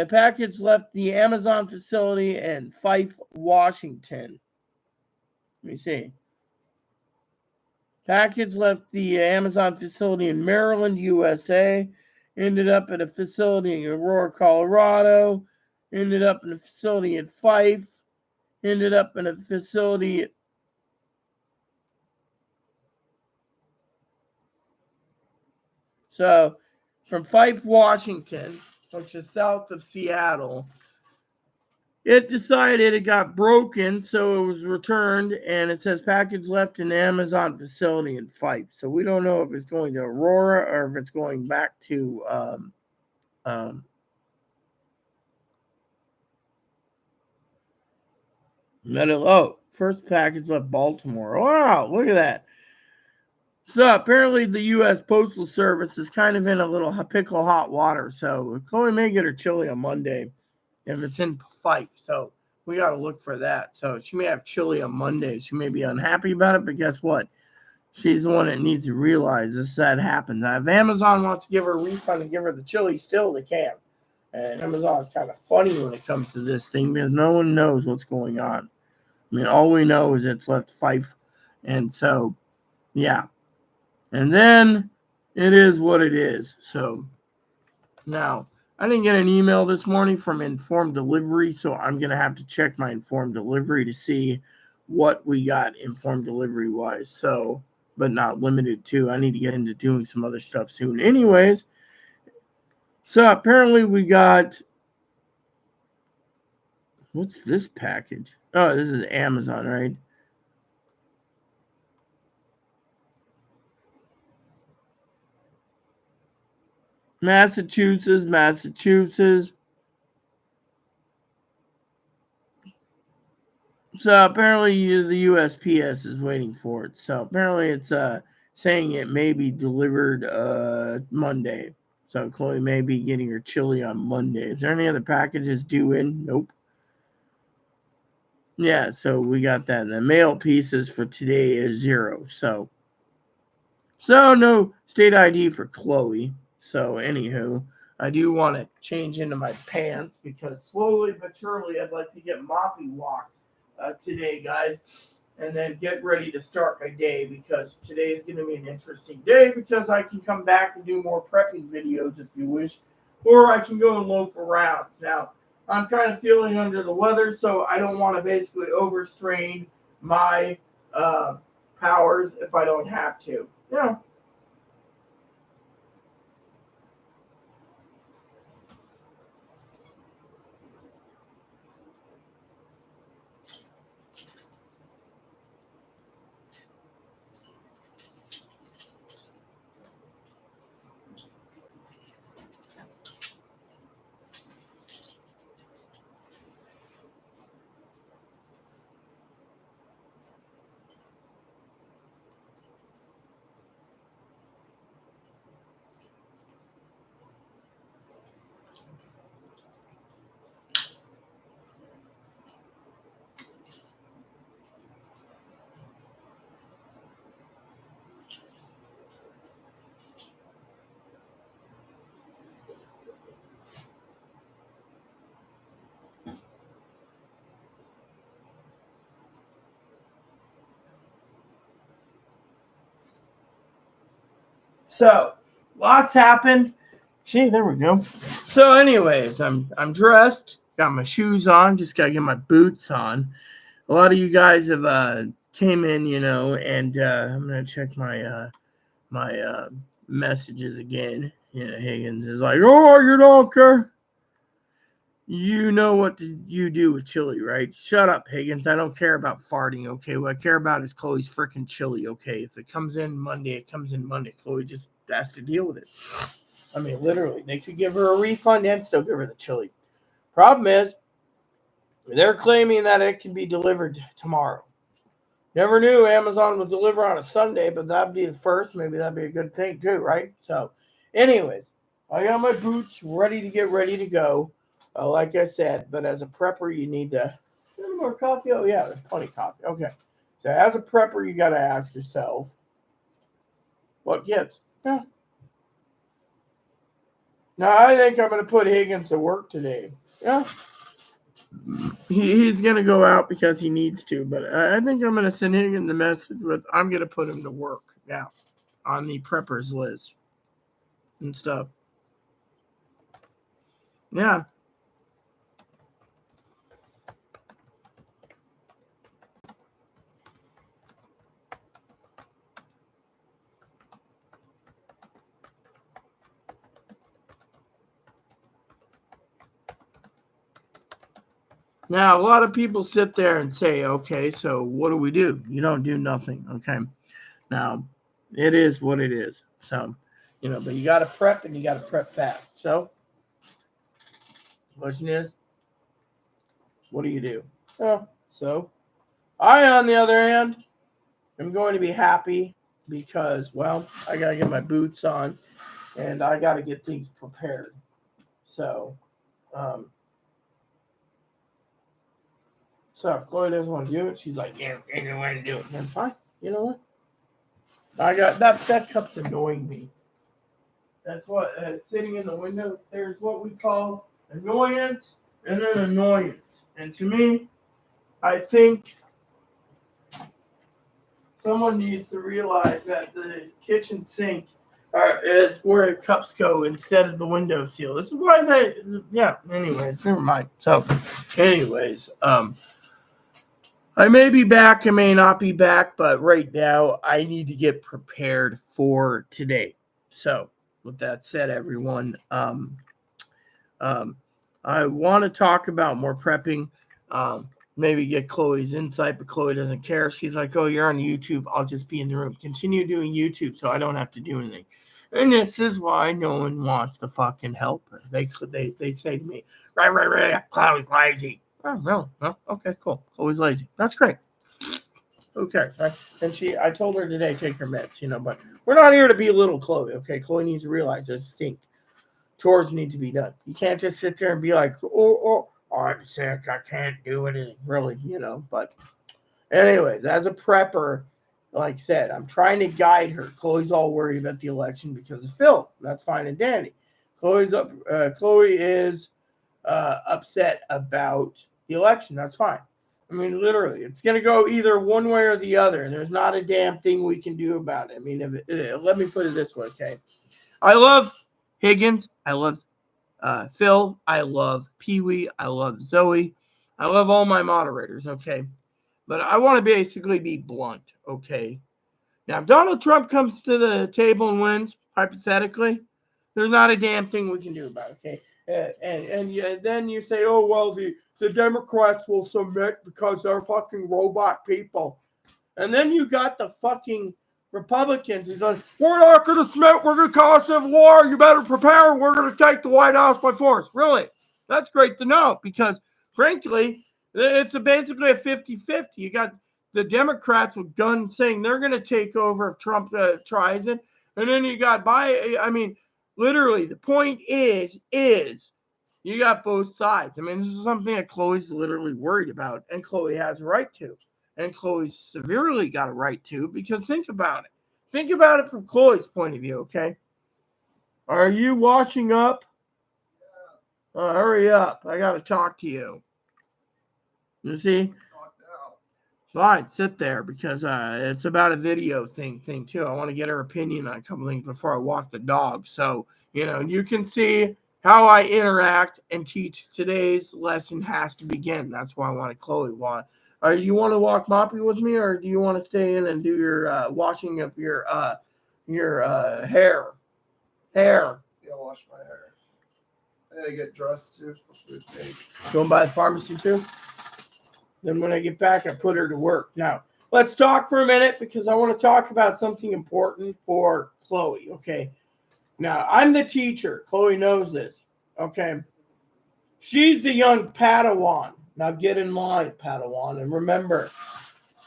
package left the Amazon facility in Fife, Washington. Let me see. Package left the Amazon facility in Maryland, USA. Ended up at a facility in Aurora, Colorado. Ended up in a facility in Fife. Ended up in a facility. So, from Fife, Washington, which is south of Seattle, it decided it got broken, so it was returned, and it says package left in the Amazon facility in Fife. So we don't know if it's going to Aurora or if it's going back to first package left Baltimore. Wow, look at that. So apparently the U.S. Postal Service is kind of in a little pickle hot water. So Chloe may get her chili on Monday if it's in Fife. So we got to look for that. So she may have chili on Monday. She may be unhappy about it, but guess what? She's the one that needs to realize this that happens. Now, if Amazon wants to give her a refund and give her the chili, still they can. And Amazon's kind of funny when it comes to this thing because no one knows what's going on. I mean, all we know is it's left Fife. And so, yeah. And then it is what it is. So now, I didn't get an email this morning from Informed Delivery, so I'm going to have to check my Informed Delivery to see what we got Informed Delivery wise. So, but not limited to. I need to get into doing some other stuff soon. Anyways, so apparently we got. What's this package? Oh, this is Amazon, right? Massachusetts. So apparently the USPS is waiting for it. So apparently it's saying it may be delivered Monday. So Chloe may be getting her chili on Monday. Is there any other packages due in? Nope. Yeah, so we got that. And the mail pieces for today is 0. So no state ID for Chloe. So anywho, I do want to change into my pants because slowly but surely I'd like to get moppy walked today, guys, and then get ready to start my day because today is going to be an interesting day because I can come back and do more prepping videos if you wish, or I can go and loaf around. Now, I'm kind of feeling under the weather, so I don't want to basically overstrain my powers if I don't have to. Yeah. So, lots happened. See, there we go. So, anyways, I'm dressed, got my shoes on, just gotta get my boots on. A lot of you guys have came in, and I'm gonna check my messages again. Higgins is like, "Oh, you don't care. You know what you do with chili, right? Shut up, Higgins. I don't care about farting, okay? What I care about is Chloe's freaking chili, okay? If it comes in Monday, it comes in Monday. Chloe just has to deal with it. I mean, literally, they could give her a refund and still give her the chili. Problem is, they're claiming that it can be delivered tomorrow. Never knew Amazon would deliver on a Sunday, but that'd be the first. Maybe that'd be a good thing too, right? So, anyways, I got my boots ready to go. Like I said, but as a prepper, you need to. Any more coffee? Oh yeah, there's plenty of coffee. Okay, so as a prepper, you got to ask yourself, what gives? Yeah. Now I think I'm going to put Higgins to work today. Yeah. He's going to go out because he needs to, but I think I'm going to send Higgins the message, but I'm going to put him to work now on the preppers list and stuff. Yeah. Now, a lot of people sit there and say, okay, so what do we do? You don't do nothing. Okay. Now, it is what it is. So, but you got to prep and you got to prep fast. So, question is, what do you do? So I, on the other hand, am going to be happy because, well, I got to get my boots on and I got to get things prepared. So if Chloe doesn't want to do it, she's like, yeah, I don't want to do it. Then fine. You know what? I got that cup's annoying me. That's what sitting in the window. There's what we call annoyance and an annoyance. And to me, I think someone needs to realize that the kitchen sink is where cups go instead of the window seal. This is why anyways, never mind. So, anyways, I may be back, I may not be back, but right now I need to get prepared for today. So, with that said, everyone, I want to talk about more prepping. Maybe get Chloe's insight, but Chloe doesn't care. She's like, "Oh, you're on YouTube. I'll just be in the room. Continue doing YouTube, so I don't have to do anything." And this is why no one wants to fucking help her. They say to me, right, Chloe's lazy. Oh, no, okay, cool. Chloe's lazy. That's great. Okay, right? And I told her today, take her meds, but we're not here to belittle Chloe, okay? Chloe needs to realize there's a sink. Chores need to be done. You can't just sit there and be like, oh, I'm sick. I can't do anything, really, But anyways, as a prepper, like I said, I'm trying to guide her. Chloe's all worried about the election because of Phil. That's fine and dandy. Chloe is upset about the election. That's fine. I mean, literally, it's going to go either one way or the other, and there's not a damn thing we can do about it. I mean, let me put it this way, okay? I love Higgins. I love Phil. I love Pee-wee. I love Zoe. I love all my moderators, okay? But I want to basically be blunt, okay? Now, if Donald Trump comes to the table and wins, hypothetically, there's not a damn thing we can do about it, okay? And then you say, oh, well, the Democrats will submit because they're fucking robot people. And then you got the fucking Republicans. He's like, we're not going to submit. We're going to cause civil war. You better prepare. We're going to take the White House by force. Really? That's great to know because, frankly, it's basically a 50-50. You got the Democrats with guns saying they're going to take over if Trump tries it. And then you got Biden. I mean, literally, the point is you got both sides. I mean, this is something that Chloe's literally worried about, and Chloe has a right to. And Chloe's severely got a right to, because think about it. Think about it from Chloe's point of view, okay? Are you washing up? Hurry up. I got to talk to you. You see? Fine, sit there because it's about a video thing too. I want to get her opinion on a couple things before I walk the dog. So, you can see how I interact and teach. Today's lesson has to begin. That's why I wanted Chloe. You want to walk Moppy with me, or do you want to stay in and do your washing of your hair? Hair. Yeah, wash my hair. And I get dressed too for food make. Going by the pharmacy too? Then when I get back, I put her to work. Now, let's talk for a minute because I want to talk about something important for Chloe, okay? Now, I'm the teacher. Chloe knows this, okay? She's the young Padawan. Now, get in line, Padawan. And remember,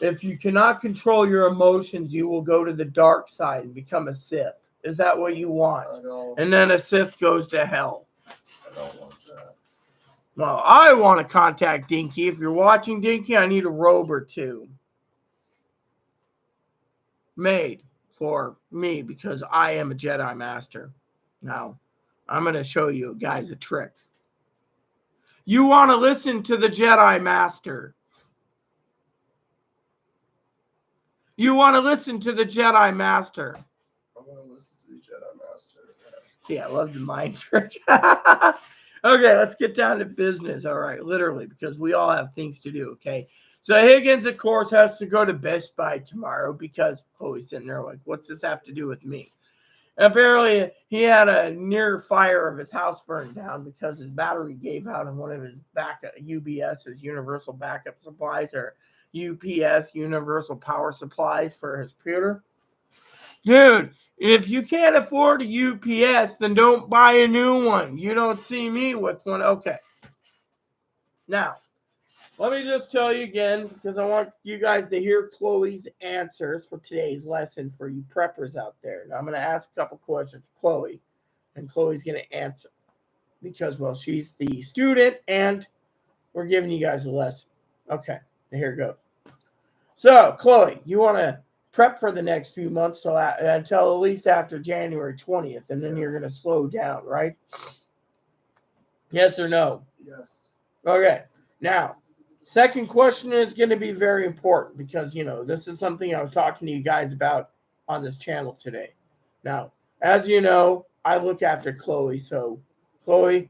if you cannot control your emotions, you will go to the dark side and become a Sith. Is that what you want? I don't. And then a Sith goes to hell. I don't want that. Well, I want to contact Dinky. If you're watching, Dinky, I need a robe or two made for me because I am a Jedi Master. Now, I'm going to show you guys a trick. You want to listen to the Jedi Master. You want to listen to the Jedi Master. I want to listen to the Jedi Master. See, I love the mind trick. Okay, let's get down to business. All right, literally, because we all have things to do, okay? So Higgins, of course, has to go to Best Buy tomorrow because Chloe's sitting there like, what's this have to do with me? And apparently, he had a near fire of his house burned down because his battery gave out in one of his UBS, his Universal Backup Supplies, or UPS, Universal Power Supplies for his computer. Dude, if you can't afford a UPS, then don't buy a new one. You don't see me with one. Okay. Now, let me just tell you again, because I want you guys to hear Chloe's answers for today's lesson for you preppers out there. Now, I'm going to ask a couple questions to Chloe, and Chloe's going to answer because, well, she's the student, and we're giving you guys a lesson. Okay, here it goes. So, Chloe, you want to prep for the next few months until at least after January 20th, and then you're going to slow down, right? Yes or no? Yes. Okay. Now, second question is going to be very important because, this is something I was talking to you guys about on this channel today. Now, as you know, I look after Chloe. So, Chloe,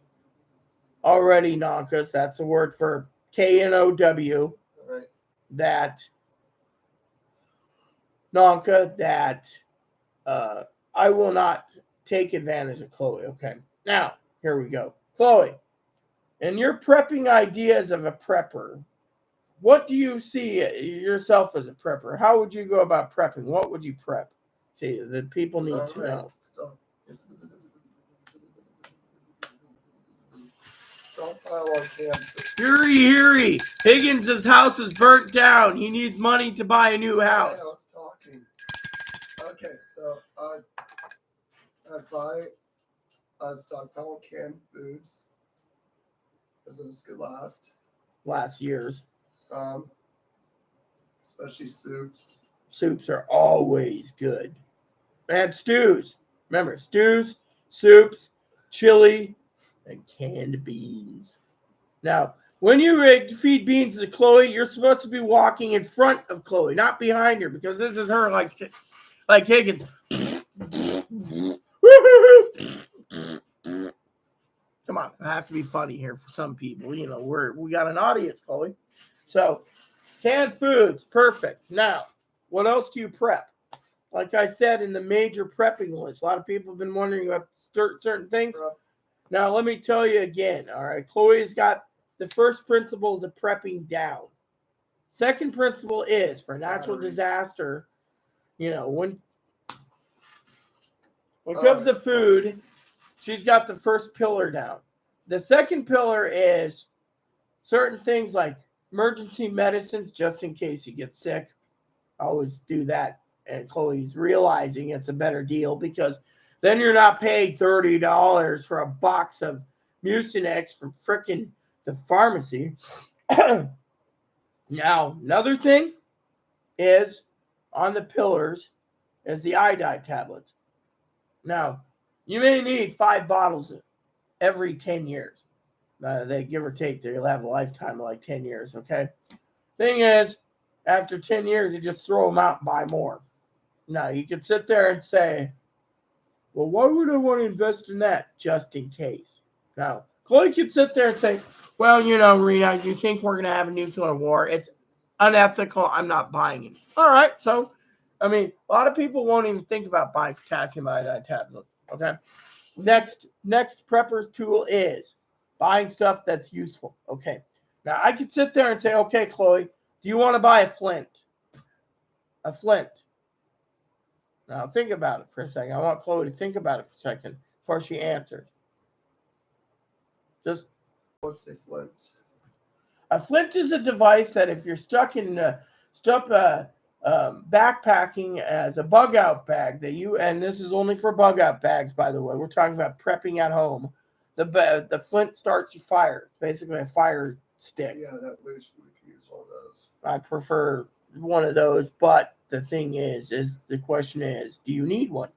already Nonkus, that's a word for KNOW. Right. That Nonka, that I will not take advantage of Chloe. Okay. Now, here we go. Chloe, in your prepping ideas of a prepper, what do you see yourself as a prepper? How would you go about prepping? What would you prep? See, the people need to know. Stockpile on campus. Hurry. Higgins' house is burnt down. He needs money to buy a new house. I was talking. Okay, so I'd buy a stockpile of canned foods because this could last years. Especially soups. Soups are always good. And stews. Remember, stews, soups, chili, and canned beans. Now, when you feed beans to Chloe, you're supposed to be walking in front of Chloe, not behind her, because this is her like Higgins. Come on, I have to be funny here for some people. We got an audience, Chloe. So, canned foods, perfect. Now, what else do you prep? Like I said in the major prepping list, a lot of people have been wondering about certain things. Now, let me tell you again, all right? Chloe's got the first principles of prepping down. Second principle is for natural disaster, when it comes to food, she's got the first pillar down. The second pillar is certain things like emergency medicines, just in case you get sick. I always do that. And Chloe's realizing it's a better deal because then you're not paid $30 for a box of Mucinex from frickin' the pharmacy. Now, another thing is on the pillars is the iodine tablets. Now, you may need 5 bottles every 10 years. They give or take, they'll have a lifetime of like 10 years, okay? Thing is, after 10 years, you just throw them out and buy more. Now, you could sit there and say, well, why would I want to invest in that? Just in case. Now, Chloe could sit there and say, well, Rita, you think we're going to have a nuclear war? It's unethical. I'm not buying it. All right. So, a lot of people won't even think about buying potassium iodide tablets. Okay. Next prepper's tool is buying stuff that's useful. Okay. Now, I could sit there and say, okay, Chloe, do you want to buy a flint? A flint. Now, think about it for a second. I want Chloe to think about it for a second before she answers. Just What's a flint? A flint is a device that if you're stuck backpacking as a bug out bag and this is only for bug out bags, by the way. We're talking about prepping at home. The flint starts a fire, basically a fire stick. Yeah, that we can use all those. I prefer one of those, but the thing is the question is, do you need one?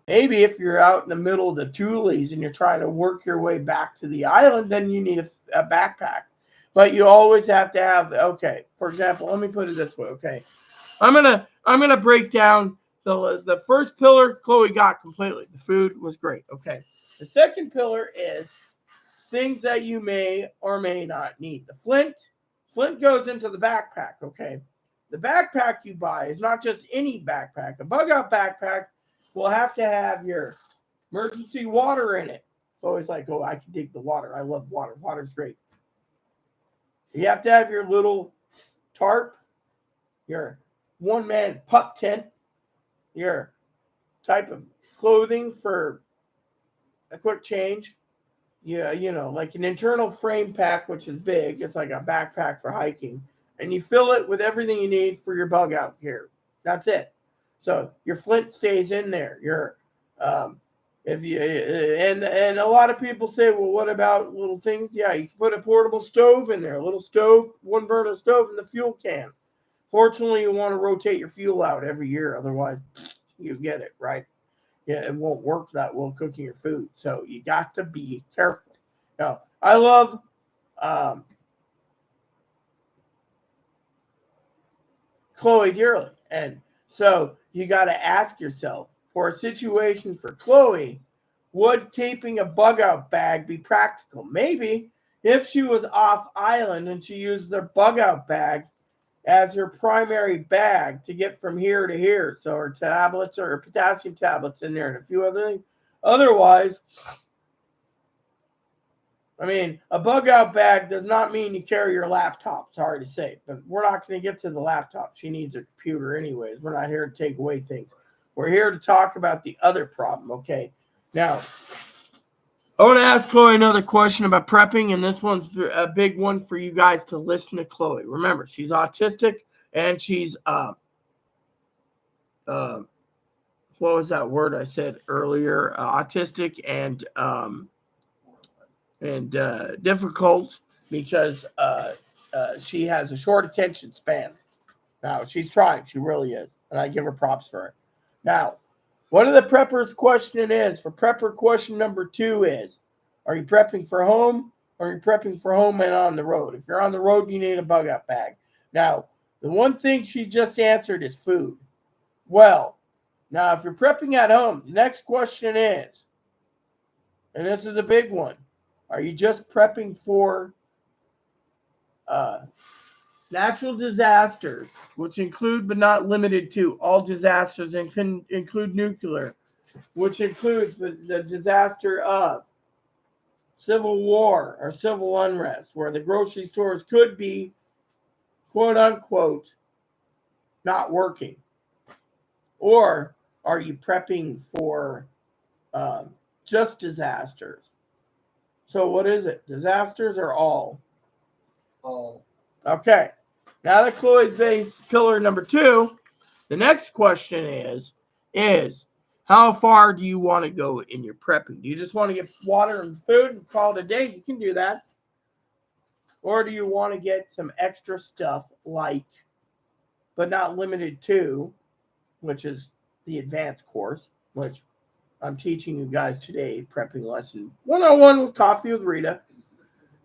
Maybe if you're out in the middle of the Tules and you're trying to work your way back to the island, then you need a backpack. But you always have to have, okay, for example, let me put it this way, okay. I'm gonna break down the first pillar Chloe got completely. The food was great. Okay. The second pillar is things that you may or may not need. The flint goes into the backpack, okay. The backpack you buy is not just any backpack. A bug out backpack will have to have your emergency water in it. Always like, oh, I can dig the water. I love water. Water's great. You have to have your little tarp, your one-man pup tent, your type of clothing for a quick change. Yeah, like an internal frame pack, which is big. It's like a backpack for hiking. And you fill it with everything you need for your bug out gear. That's it. So your flint stays in there. And a lot of people say, well, what about little things? Yeah, you can put a portable stove in there, a little stove, one burner stove in the fuel can. Fortunately, you want to rotate your fuel out every year. Otherwise, you get it, right? Yeah, it won't work that well cooking your food. So you got to be careful. Now, I love Chloe dearly. And so you got to ask yourself, for a situation for Chloe, would keeping a bug out bag be practical? Maybe if she was off island and she used their bug out bag as her primary bag to get from here to here. So her tablets or her potassium tablets in there and a few other things. Otherwise, a bug out bag does not mean you carry your laptop. Sorry to say, but we're not going to get to the laptop. She needs a computer anyways. We're not here to take away things. We're here to talk about the other problem, okay? Now, I want to ask Chloe another question about prepping, and this one's a big one for you guys to listen to Chloe. Remember, she's autistic, and she's, what was that word I said earlier? Autistic and difficult because she has a short attention span. Now, she's trying. She really is, and I give her props for it. Now, one of the preppers' question is, for prepper question number 2 is, are you prepping for home or are you prepping for home and on the road? If you're on the road, you need a bug out bag. Now, the one thing she just answered is food. Well, now if you're prepping at home, the next question is, and this is a big one, are you just prepping for natural disasters, which include but not limited to all disasters and can include nuclear, which includes the disaster of civil war or civil unrest, where the grocery stores could be, quote unquote, not working? Or are you prepping for just disasters? So what is it? Disasters or all? All. Okay. Now that Chloe's base pillar number 2, the next question is how far do you want to go in your prepping? Do you just want to get water and food and call it a day? You can do that. Or do you want to get some extra stuff like, but not limited to, which is the advanced course, which I'm teaching you guys today, prepping lesson 101 with Coffee with Rita,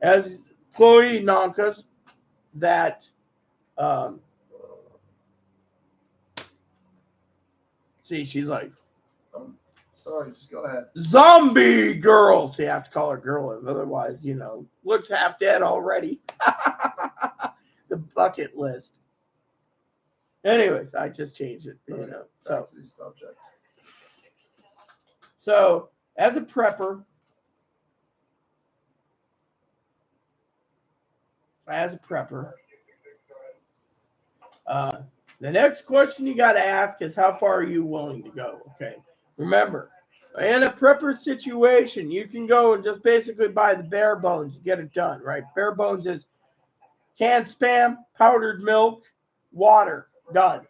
as Chloe Nonkas, that See, she's like, sorry, just go ahead. zombie girl. So you have to call her girl, otherwise, looks half dead already. The bucket list. Anyways, I just changed it, Back to the subject. So, as a prepper, the next question you got to ask is how far are you willing to go? Okay. Remember, in a prepper situation, you can go and just basically buy the bare bones to get it done, right? Bare bones is canned Spam, powdered milk, water, done.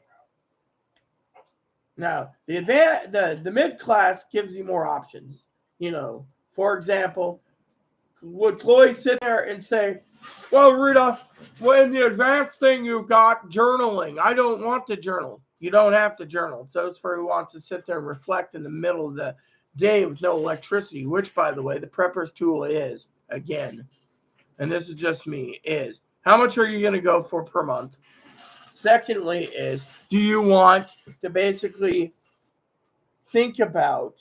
Now, the mid class gives you more options. For example, would Chloe sit there and say, well, Rita, when the advanced thing you got, journaling, I don't want to journal. You don't have to journal. It's those for who wants to sit there and reflect in the middle of the day with no electricity, which, by the way, the prepper's tool is, again, and this is just me, is how much are you going to go for per month? Secondly is, do you want to basically think about,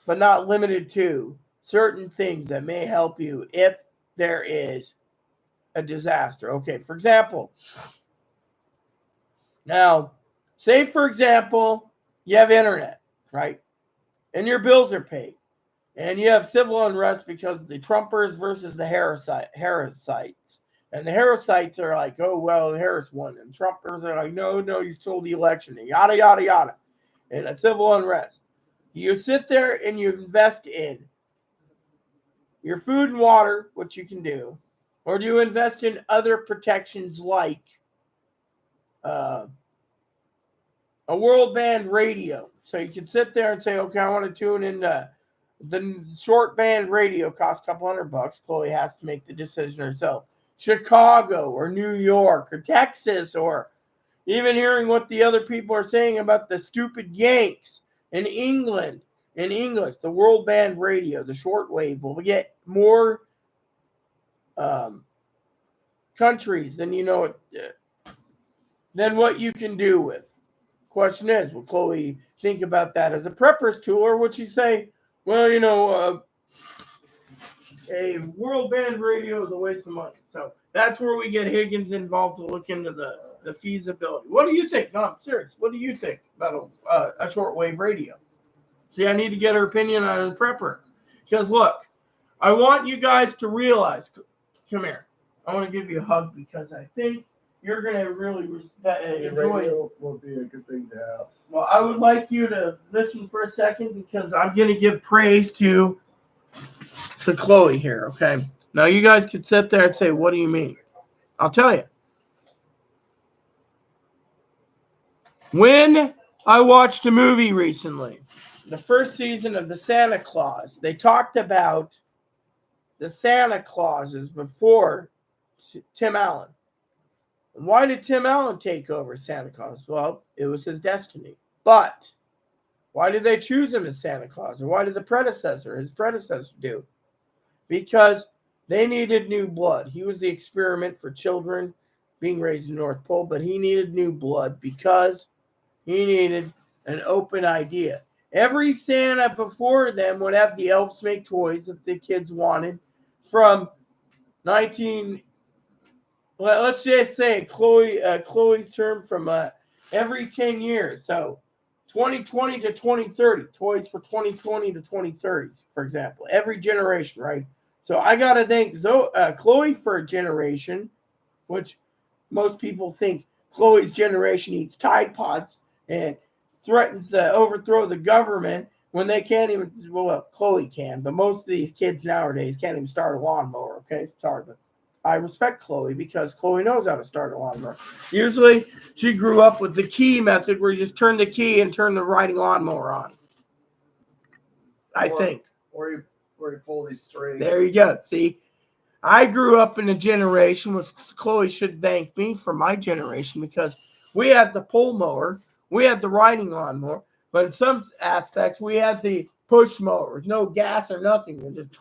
but not limited to, certain things that may help you if there is a disaster? Okay, for example, now, say for example, you have internet, right? And your bills are paid. And you have civil unrest because of the Trumpers versus the Harrisites. And the Harrisites are like, oh, well, Harris won. And Trumpers are like, no, he stole the election. And yada, yada, yada. And a civil unrest. You sit there and you invest in your food and water, which you can do. Or do you invest in other protections like a world band radio? So you can sit there and say, okay, I want to tune in the short band radio, costs a couple $100. Chloe has to make the decision herself. Chicago or New York or Texas, or even hearing what the other people are saying about the stupid Yanks in England. In English, the world band radio, the shortwave, will get more countries than than what you can do with. Question is, will Chloe think about that as a prepper's tool, or would she say, well, a world band radio is a waste of money? So that's where we get Higgins involved to look into the feasibility. What do you think? No, I'm serious. What do you think about a shortwave radio? See, I need to get her opinion on a prepper. Because look, I want you guys to realize, come here. I want to give you a hug because I think you're going to really enjoy radio will be a good thing to have. Well, I would like you to listen for a second because I'm going to give praise to Chloe here, okay? Now, you guys could sit there and say, what do you mean? I'll tell you. When I watched a movie recently, the first season of the Santa Claus, they talked about the Santa Clauses before Tim Allen. And why did Tim Allen take over Santa Claus? Well, it was his destiny. But why did they choose him as Santa Claus? Or why did his predecessor do? Because they needed new blood. He was the experiment for children being raised in the North Pole, but he needed new blood because he needed an open idea. Every Santa before them would have the elves make toys that the kids wanted from let's just say Chloe's term from every 10 years. So 2020 to 2030, toys for 2020 to 2030, for example. Every generation, right? So I got to thank Chloe for a generation, which most people think Chloe's generation eats Tide Pods and threatens to overthrow the government when they can't even, well, Chloe can, but most of these kids nowadays can't even start a lawnmower, okay? Sorry, but I respect Chloe because Chloe knows how to start a lawnmower. Usually, she grew up with the key method where you just turn the key and turn the riding lawnmower on. I think. Or you pull these strings. There you go. See, I grew up in a generation which Chloe should thank me for my generation because we had the pull mower, we had the riding lawnmower, but in some aspects we had the push mower with no gas or nothing, and just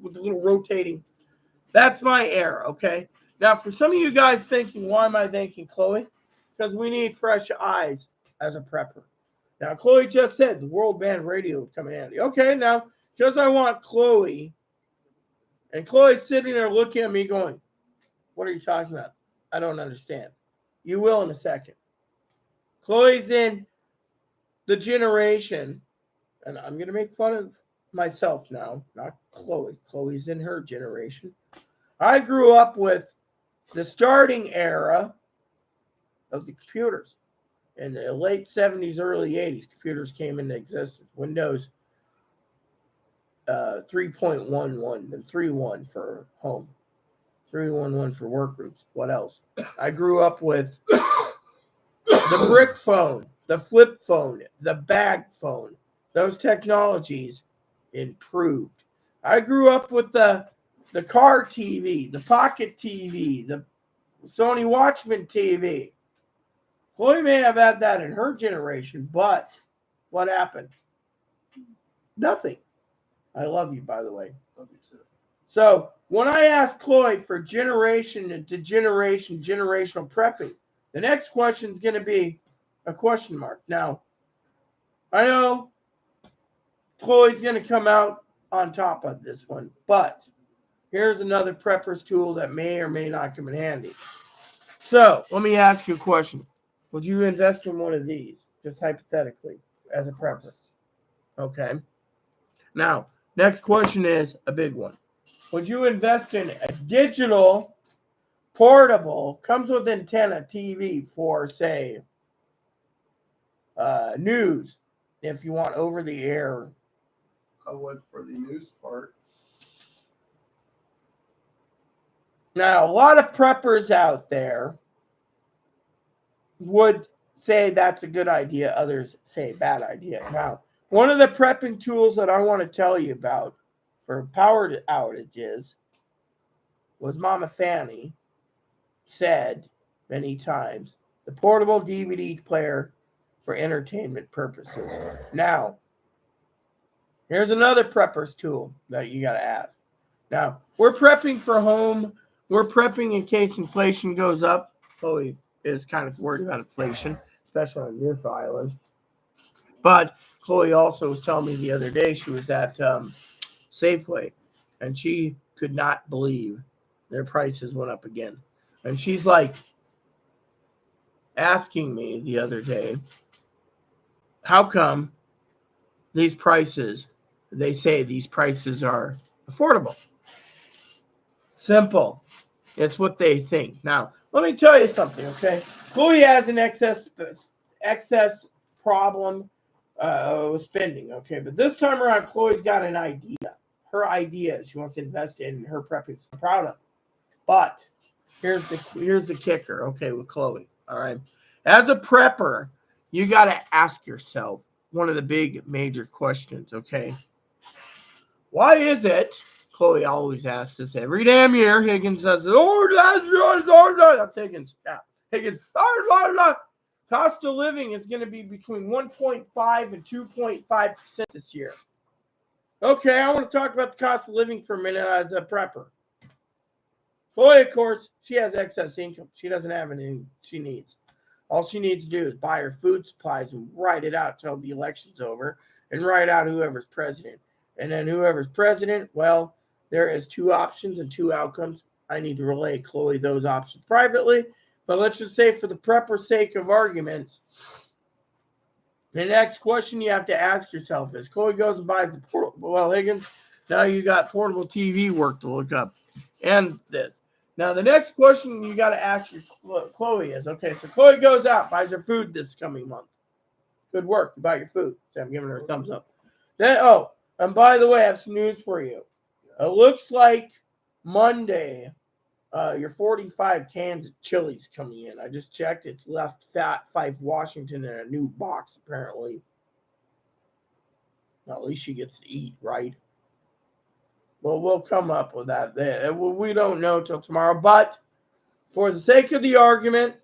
with a little rotating. That's my era, okay? Now, for some of you guys thinking, why am I thanking Chloe? Because we need fresh eyes as a prepper. Now, Chloe just said the world band radio would come in handy. Okay, now, because I want Chloe, and Chloe's sitting there looking at me going, what are you talking about? I don't understand. You will in a second. Chloe's in the generation, and I'm going to make fun of myself now, not Chloe. Chloe's in her generation. I grew up with the starting era of the computers. In the late 70s, early 80s, computers came into existence. Windows 3.11 and 3.1 for home, 3.11 for workgroups. What else? I grew up with the brick phone, the flip phone, the bag phone. Those technologies improved. I grew up with the car TV, the pocket TV, the Sony Watchman TV. Chloe may have had that in her generation, but what happened? Nothing. I love you, by the way. Love you too. So when I ask Chloe for generation to generation, generational prepping, the next question is going to be a question mark. Now, I know Chloe's going to come out on top of this one, but here's another prepper's tool that may or may not come in handy. So let me ask you a question. Would you invest in one of these, just hypothetically, as a prepper? Okay. Now, next question is a big one. Would you invest in a digital, portable, comes with antenna TV for, say, news, if you want over the air? I would for the news part. Now, a lot of preppers out there would say that's a good idea. Others say bad idea. Now, one of the prepping tools that I want to tell you about for power outages was Mama Fanny said many times, the portable DVD player for entertainment purposes. Now, here's another prepper's tool that you got to ask. Now, we're prepping for home. We're prepping in case inflation goes up. Chloe is kind of worried about inflation, especially on this island. But Chloe also was telling me the other day she was at Safeway, and she could not believe their prices went up again. And she's like asking me the other day, how come these prices, they say these prices are affordable? Simple. It's what they think. Now, let me tell you something, okay? Chloe has an excess problem with spending, okay? But this time around, Chloe's got an idea. Her idea is she wants to invest in her prepping. I'm proud of. But here's the kicker, okay, with Chloe. All right. As a prepper, you got to ask yourself one of the big major questions, okay? Why is it? Chloe always asks this every damn year. Higgins says, that's Higgins. Yeah. Higgins, cost of living is going to be between 1.5 and 2.5% this year. Okay, I want to talk about the cost of living for a minute as a prepper. Chloe, of course, she has excess income. She doesn't have anything she needs. All she needs to do is buy her food supplies and write it out till the election's over and write out whoever's president. And then whoever's president, well, there is two options and two outcomes. I need to relay Chloe those options privately. But let's just say for the prepper's sake of arguments, the next question you have to ask yourself is, Chloe goes and buys the portable. Well, Higgins, now you got portable TV work to look up. And this. Now, the next question you got to ask your Chloe is, okay, so Chloe goes out, buys her food this coming month. Good work. You buy your food. So I'm giving her a thumbs up. Then, and by the way, I have some news for you. It looks like Monday, your 45 cans of chili's coming in. I just checked. It's left Fat Five Washington in a new box, apparently. Well, at least she gets to eat, right? Well, we'll come up with that. We don't know till tomorrow. But for the sake of the argument,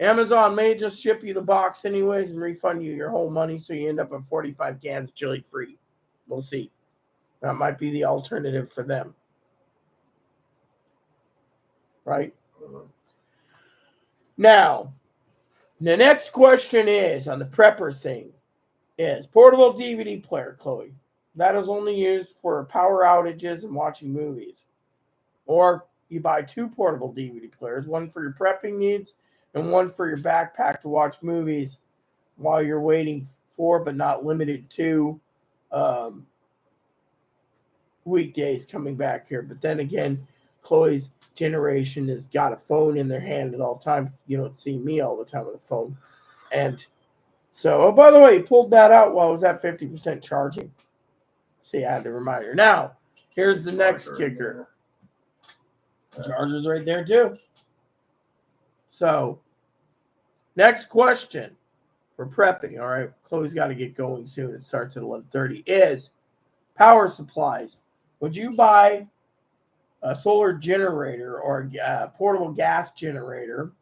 Amazon may just ship you the box anyways and refund you your whole money so you end up with 45 cans chili free. We'll see. That might be the alternative for them. Right? Now, The next question is on the preppers thing is portable DVD player, Chloe. That is only used for power outages and watching movies. Or you buy 2 portable DVD players, one for your prepping needs and one for your backpack to watch movies while you're waiting for, but not limited to, um, weekdays coming back here. But then again, Chloe's generation has got a phone in their hand at all times. You don't see me all the time with a phone. And so, oh, by the way, he pulled that out while it was at 50% charging. See, I had to remind her. Now, here's the next kicker. The charger's right there, too. So, next question for prepping, all right? Chloe's got to get going soon. It starts at 11:30. Is power supplies. Would you buy a solar generator or a portable gas generator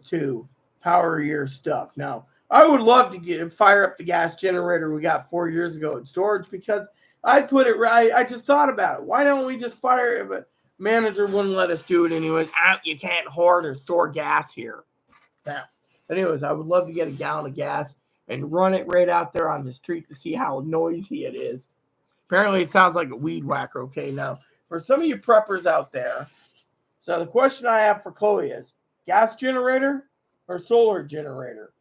to power your stuff? Now, I would love to fire up the gas generator we got 4 years ago in storage because I'd put it right. I just thought about it. Why don't we just fire it? But manager wouldn't let us do it anyways. You can't hoard or store gas here. Now, anyways, I would love to get a gallon of gas and run it right out there on the street to see how noisy it is. Apparently, it sounds like a weed whacker. Okay, now, for some of you preppers out there, so the question I have for Chloe is, gas generator or solar generator?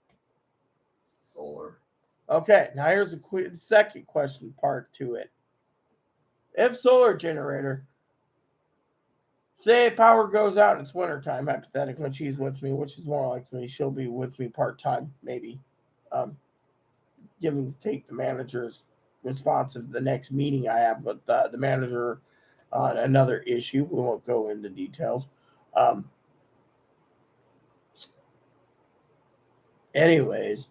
Solar. Okay, now here's the second question part to it. If solar generator, say power goes out and it's wintertime, hypothetically, when she's with me, which is more likely she'll be with me part-time, maybe. Take the manager's response of the next meeting I have with the manager on another issue. We won't go into details. Anyways,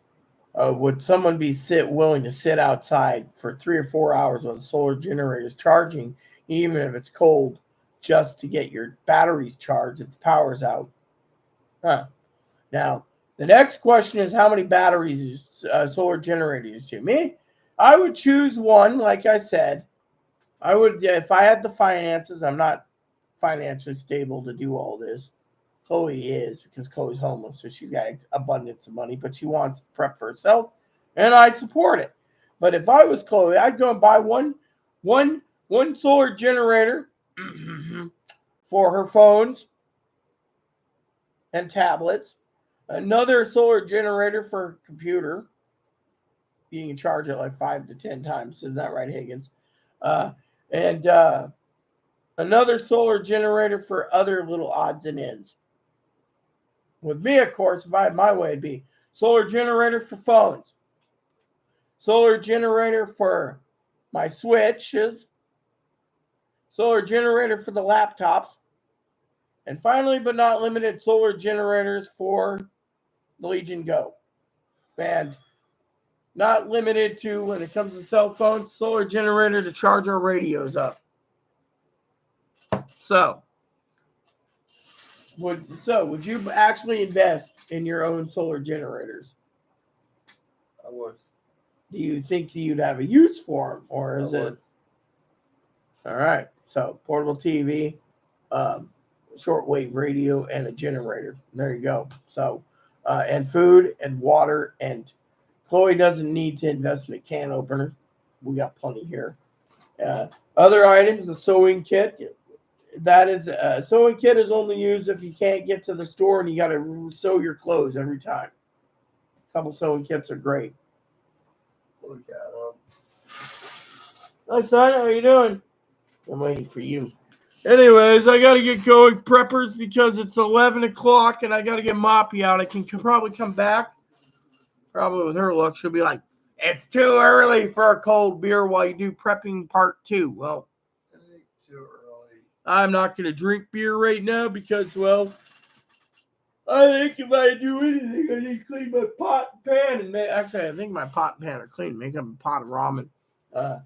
would someone be willing to sit outside for 3 or 4 hours when the solar generator is charging, even if it's cold, just to get your batteries charged if the power's out? Now, the next question is how many batteries is solar generator used to? Me, I would choose one, like I said. I would, if I had the finances, I'm not financially stable to do all this. Chloe is, because Chloe's homeless, so she's got abundance of money, but she wants to prep for herself, and I support it. But if I was Chloe, I'd go and buy one solar generator for her phones and tablets, another solar generator for her computer. You can charge it like 5 to 10 times. Isn't that right, Higgins? And another solar generator for other little odds and ends. With me, of course, if I had my way, it'd be solar generator for phones, solar generator for my switches, solar generator for the laptops, and finally, but not limited, solar generators for the Legion Go. And not limited to, when it comes to cell phones, solar generator to charge our radios up. So, would you actually invest in your own solar generators? I would. Do you think you'd have a use for them, or is it? All right. So, portable TV, shortwave radio, and a generator. There you go. So, and food and water, and Chloe doesn't need to invest in a can opener. We got plenty here. Other items, the sewing kit. That is, a sewing kit is only used if you can't get to the store and you got to sew your clothes every time. A couple sewing kits are great. Look at them. Hi, son. How are you doing? I'm waiting for you. Anyways, I got to get going, preppers, because it's 11 o'clock and I got to get Moppy out. I can probably come back. Probably with her luck, she'll be like, it's too early for a cold beer while you do prepping part 2. Well, It ain't too early. I'm not going to drink beer right now because, well, I think if I do anything, I need to clean my pot and pan. And actually, I think my pot and pan are clean. Make up a pot of ramen. I'm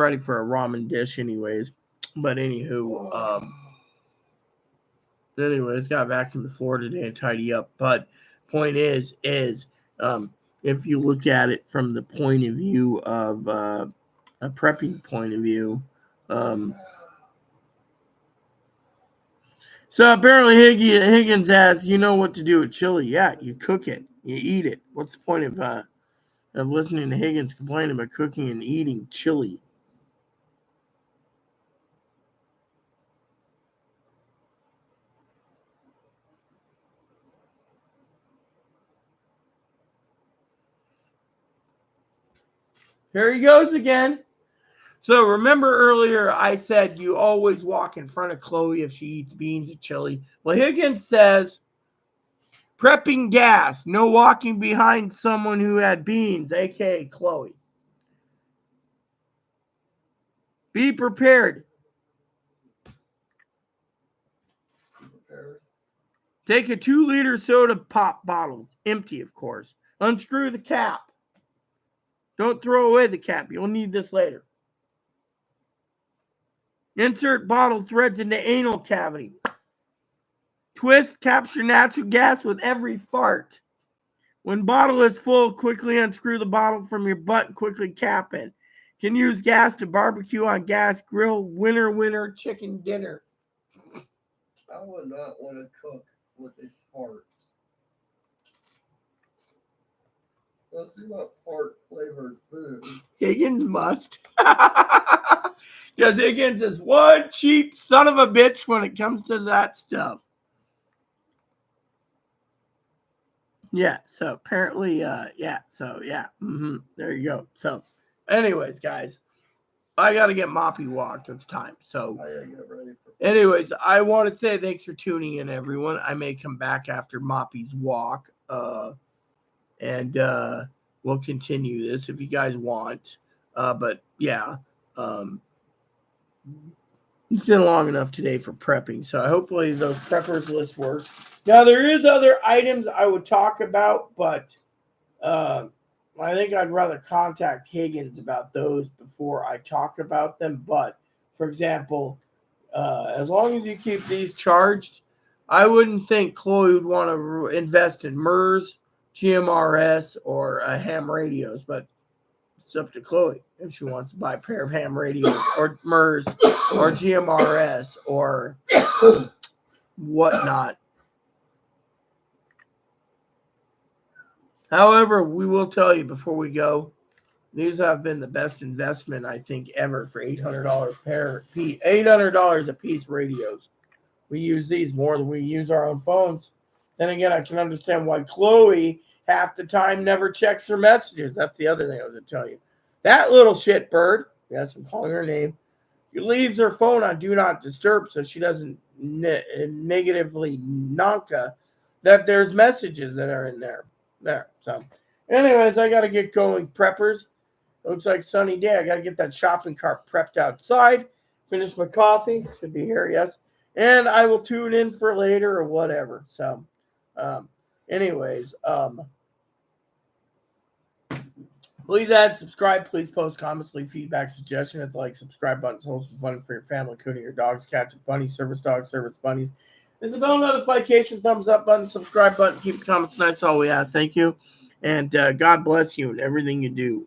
ready for a ramen dish anyways. But anywho, anyways, got to vacuum the floor today and tidy up. But point is, if you look at it from the point of view of a prepping point of view, So apparently Higgins asks, you know what to do with chili? Yeah, you cook it, you eat it. What's the point of listening to Higgins complain about cooking and eating chili? Here he goes again. So remember earlier I said you always walk in front of Chloe if she eats beans or chili. Well, Higgins says prepping gas, no walking behind someone who had beans, aka Chloe. Be prepared. Take a 2-liter soda pop bottle, empty of course. Unscrew the cap. Don't throw away the cap. You'll need this later. Insert bottle threads into anal cavity. Twist, capture natural gas with every fart. When bottle is full, quickly unscrew the bottle from your butt and quickly cap it. Can use gas to barbecue on gas grill. Winner chicken dinner. I would not want to cook with a fart. Let's see what fart flavored food. Higgins must. Because Higgins is one cheap son of a bitch when it comes to that stuff. Yeah, so apparently, there you go. So, anyways, guys, I got to get Moppy walked. It's time. So, I gotta get ready for. Anyways, I want to say thanks for tuning in, everyone. I may come back after Moppy's walk, and we'll continue this if you guys want. But yeah, it's been long enough today for prepping, so hopefully those preppers list works. Now there is other items I would talk about, but I think I'd rather contact Higgins about those before I talk about them. But for example, as long as you keep these charged, I wouldn't think Chloe would want to invest in MERS, GMRS, or ham radios, but it's up to Chloe if she wants to buy a pair of ham radios or MERS or GMRS or whatnot. However, we will tell you before we go, these have been the best investment I think ever for $800 a piece radios. We use these more than we use our own phones. Then again, I can understand why Chloe half the time never checks her messages. That's the other thing I was going to tell you. That little shit bird, yes, I'm calling her name, leaves her phone on Do Not Disturb so she doesn't negatively nonka that there's messages that are in there. So, anyways, I got to get going, preppers. Looks like sunny day. I got to get that shopping cart prepped outside. Finish my coffee. Should be here, yes. And I will tune in for later or whatever. So, anyways, please add, subscribe, please post comments, leave feedback, suggestion at the like, subscribe button. Hold some fun for your family, including your dogs, cats, and bunnies, service dogs, service bunnies. There's the bell notification, thumbs up button, subscribe button. Keep the comments nice. All we ask. Thank you. And God bless you in everything you do.